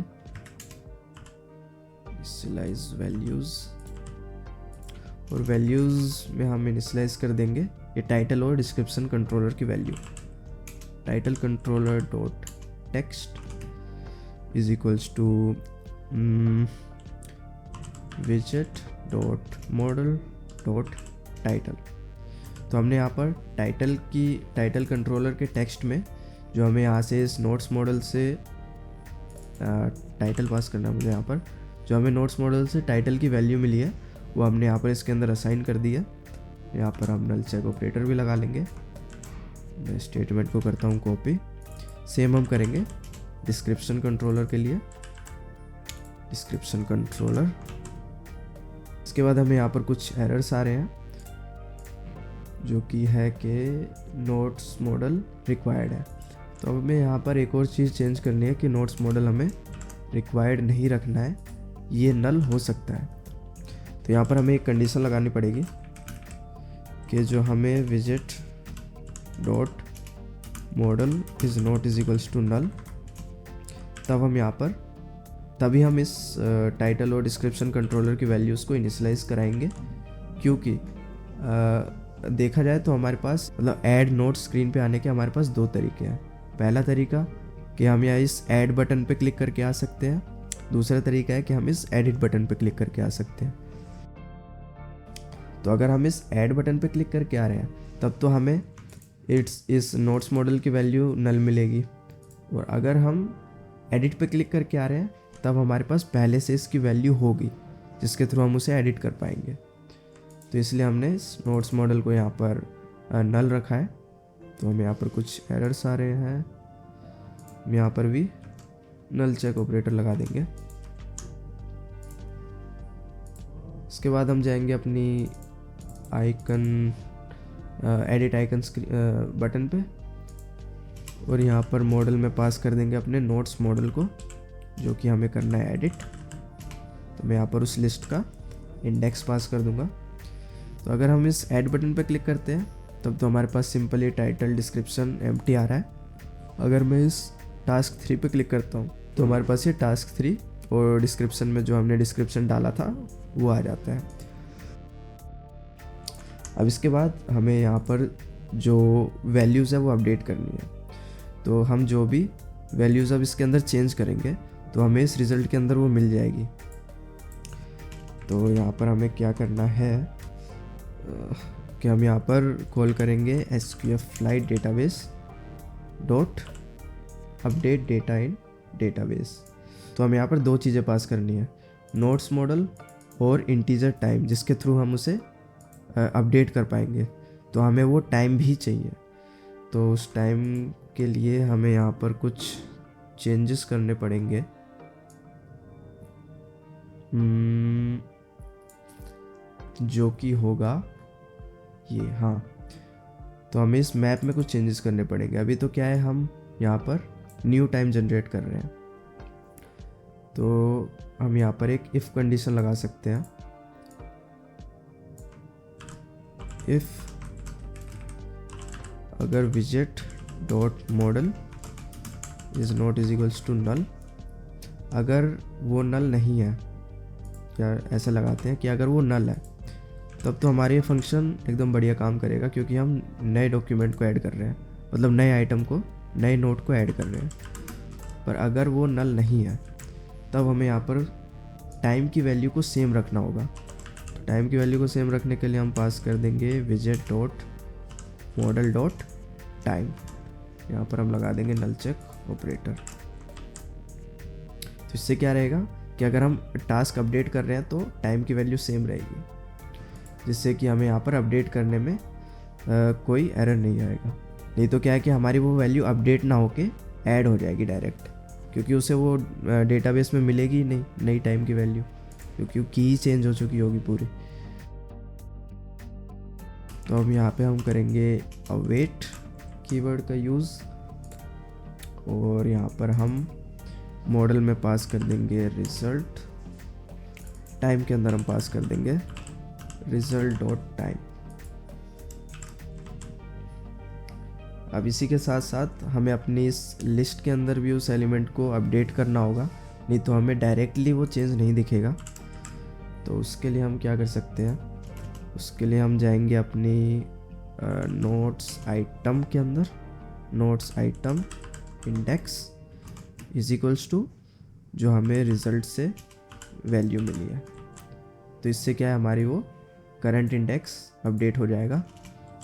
इनिशियलाइज वैल्यूज़। और वैल्यूज़ में हम इनिशियलाइज कर देंगे ये टाइटल और डिस्क्रिप्शन कंट्रोलर की value. Title controller dot text is equals to विजेट डॉट मॉडल डॉट टाइटल। तो हमने यहाँ पर टाइटल कंट्रोलर के टेक्स्ट में जो हमें यहाँ से इस नोट्स मॉडल से टाइटल पास करना है, मुझे यहाँ पर जो हमें नोट्स मॉडल से टाइटल की वैल्यू मिली है वो हमने यहाँ पर इसके अंदर असाइन कर दिया। यहाँ पर हम नल चेक ऑपरेटर भी लगा लेंगे। मैं स्टेटमेंट को करता हूँ कॉपी। सेम हम करेंगे डिस्क्रिप्शन कंट्रोलर के लिए, डिस्क्रिप्शन कंट्रोलर। इसके बाद हमें यहाँ पर कुछ एरर्स आ रहे हैं, जो कि है कि नोट्स मॉडल रिक्वायर्ड है। तो अब हमें यहाँ पर एक और चीज़ चेंज करनी है कि नोट्स मॉडल हमें रिक्वायर्ड नहीं रखना है, ये नल हो सकता है। तो यहाँ पर हमें एक कंडीशन लगानी पड़ेगी कि जो हमें विजेट dot model is not is equals to null, तब हम यहाँ पर तभी हम इस टाइटल और डिस्क्रिप्शन कंट्रोलर की वैल्यूज़ को इनिशियलाइज कराएंगे। क्योंकि देखा जाए तो हमारे पास मतलब ऐड नोट स्क्रीन पे आने के हमारे पास दो तरीके हैं। पहला तरीका कि हम यहाँ इस ऐड बटन पे क्लिक करके आ सकते हैं, दूसरा तरीका है कि हम इस एडिट बटन पे क्लिक करके आ सकते हैं। तो अगर हम इस ऐड बटन पे क्लिक करके आ रहे हैं तब तो हमें इस नोट्स मॉडल की वैल्यू नल मिलेगी, और अगर हम एडिट पे क्लिक करके आ रहे हैं तब हमारे पास पहले से इसकी वैल्यू होगी जिसके थ्रू हम उसे एडिट कर पाएंगे। तो इसलिए हमने इस नोट्स मॉडल को यहाँ पर नल रखा है। तो हमें यहाँ पर कुछ एरर्स आ रहे हैं, हम यहाँ पर भी नल चेक ऑपरेटर लगा देंगे। इसके बाद हम जाएंगे अपनी आइकन एडिट आइकन बटन पे, और यहाँ पर मॉडल में पास कर देंगे अपने नोट्स मॉडल को, जो कि हमें करना है एडिट। तो मैं यहाँ पर उस लिस्ट का इंडेक्स पास कर दूंगा। तो अगर हम इस ऐड बटन पे क्लिक करते हैं तब तो हमारे पास सिंपल ये टाइटल डिस्क्रिप्शन एम्प्टी आ रहा है। अगर मैं इस टास्क 3 पे क्लिक करता हूँ तो हमारे पास ये टास्क 3 और डिस्क्रिप्शन में जो हमने डिस्क्रिप्शन डाला था वो आ जाता है। अब इसके बाद हमें यहाँ पर जो वैल्यूज़ है वो अपडेट करनी है। तो हम जो भी वैल्यूज़ अब इसके अंदर चेंज करेंगे तो हमें इस रिज़ल्ट के अंदर वो मिल जाएगी। तो यहाँ पर हमें क्या करना है कि हम यहाँ पर कॉल करेंगे SQF flite database dot update data in database. तो हमें यहाँ पर दो चीज़ें पास करनी है, नोट्स मॉडल और इंटीजर टाइम, जिसके थ्रू हम उसे अपडेट कर पाएंगे। तो हमें वो टाइम भी चाहिए। तो उस टाइम के लिए हमें यहाँ पर कुछ चेंजेस करने पड़ेंगे। जो कि होगा ये, हाँ। तो हमें इस मैप में कुछ चेंजेस करने पड़ेंगे। अभी तो क्या है, हम यहाँ पर न्यू टाइम जनरेट कर रहे हैं। तो हम यहाँ पर एक इफ़ कंडीशन लगा सकते हैं, इफ़ अगर विजेट dot model is not is equals to null, अगर वो नल नहीं है, या ऐसा लगाते हैं कि अगर वो नल है तब तो हमारे ये फंक्शन एकदम बढ़िया काम करेगा, क्योंकि हम नए डॉक्यूमेंट को ऐड कर रहे हैं, मतलब नए आइटम को, नए नोट को ऐड कर रहे हैं। पर अगर वो नल नहीं है तब हमें यहाँ पर टाइम की वैल्यू को सेम रखना होगा। तो टाइम की वैल्यू को सेम रखने के लिए हम पास कर देंगे विजेट डॉट मॉडल डॉट टाइम। यहाँ पर हम लगा देंगे नल चेक ऑपरेटर। तो इससे क्या रहेगा कि अगर हम टास्क अपडेट कर रहे हैं तो टाइम की वैल्यू सेम रहेगी, जिससे कि हमें यहाँ पर अपडेट करने में कोई एरर नहीं आएगा। नहीं तो क्या है कि हमारी वो वैल्यू अपडेट ना होके ऐड हो जाएगी डायरेक्ट, क्योंकि उसे वो डेटाबेस में मिलेगी ही नहीं नई टाइम की वैल्यू, क्योंकि की ही चेंज हो चुकी होगी पूरी। तो अब यहाँ पे हम करेंगे अवेट कीवर्ड का यूज़ और यहाँ पर हम मॉडल में पास कर देंगे रिज़ल्ट, टाइम के अंदर हम पास कर देंगे रिज़ल्ट डॉट टाइम। अब इसी के साथ साथ हमें अपनी इस लिस्ट के अंदर भी उस एलिमेंट को अपडेट करना होगा, नहीं तो हमें डायरेक्टली वो चेंज नहीं दिखेगा। तो उसके लिए हम क्या कर सकते हैं, उसके लिए हम जाएंगे अपनी नोट्स आइटम के अंदर, notes item index is equals to जो हमें रिज़ल्ट से वैल्यू मिली है। तो इससे क्या है, हमारी वो करंट इंडेक्स अपडेट हो जाएगा।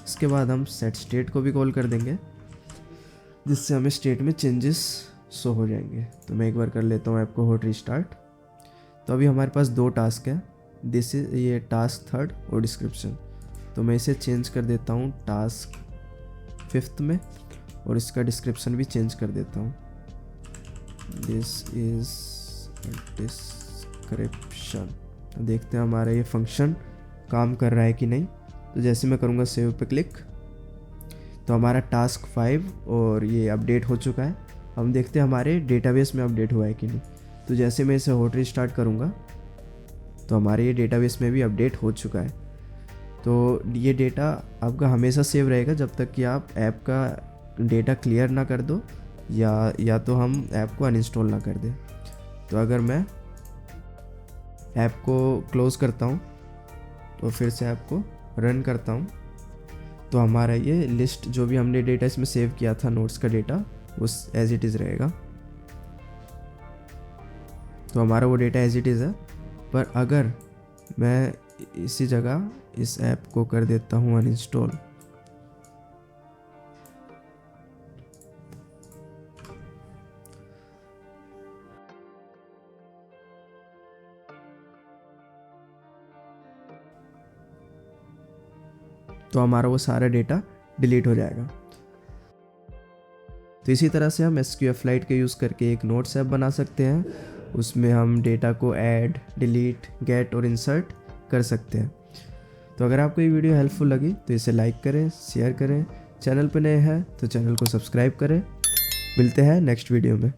इसके बाद हम सेट स्टेट को भी कॉल कर देंगे, जिससे हमें स्टेट में चेंजेस शो हो जाएंगे। तो मैं एक बार कर लेता हूँ ऐप को हॉट रिस्टार्ट। तो अभी हमारे पास 2 टास्क है, दिस इज ये टास्क 3 और डिस्क्रिप्शन। तो मैं इसे चेंज कर देता हूँ टास्क 5 में और इसका डिस्क्रिप्शन भी चेंज कर देता हूँ, दिस इज डिस्क्रिप्शन। देखते हैं हमारा ये फंक्शन काम कर रहा है कि नहीं। तो जैसे मैं करूँगा सेव पे क्लिक, तो हमारा टास्क 5 और ये अपडेट हो चुका है। हम देखते हैं हमारे डेटाबेस में अपडेट हुआ है कि नहीं। तो जैसे मैं इसे हॉट रिस्टार्ट करूँगा तो हमारे ये डेटाबेस में भी अपडेट हो चुका है। तो ये डेटा आपका हमेशा सेव रहेगा जब तक कि आप ऐप का डेटा क्लियर ना कर दो या तो हम ऐप को अनइंस्टॉल ना कर दें। तो अगर मैं ऐप को क्लोज़ करता हूँ तो फिर से ऐप को रन करता हूँ, तो हमारा ये लिस्ट जो भी हमने डेटा इसमें सेव किया था, नोट्स का डेटा, वो एज इट इज़ रहेगा। तो हमारा वो डेटा एज इट इज़ है। पर अगर मैं इसी जगह इस ऐप को कर देता हूँ अनइंस्टॉल, तो हमारा वो सारा डेटा डिलीट हो जाएगा। तो इसी तरह से हम SQLite के यूज़ करके एक नोट्स ऐप बना सकते हैं। उसमें हम डेटा को ऐड, डिलीट, गेट और इंसर्ट कर सकते हैं। तो अगर आपको ये वीडियो हेल्पफुल लगी तो इसे लाइक करें, शेयर करें, चैनल पर नए हैं तो चैनल को सब्सक्राइब करें। मिलते हैं नेक्स्ट वीडियो में।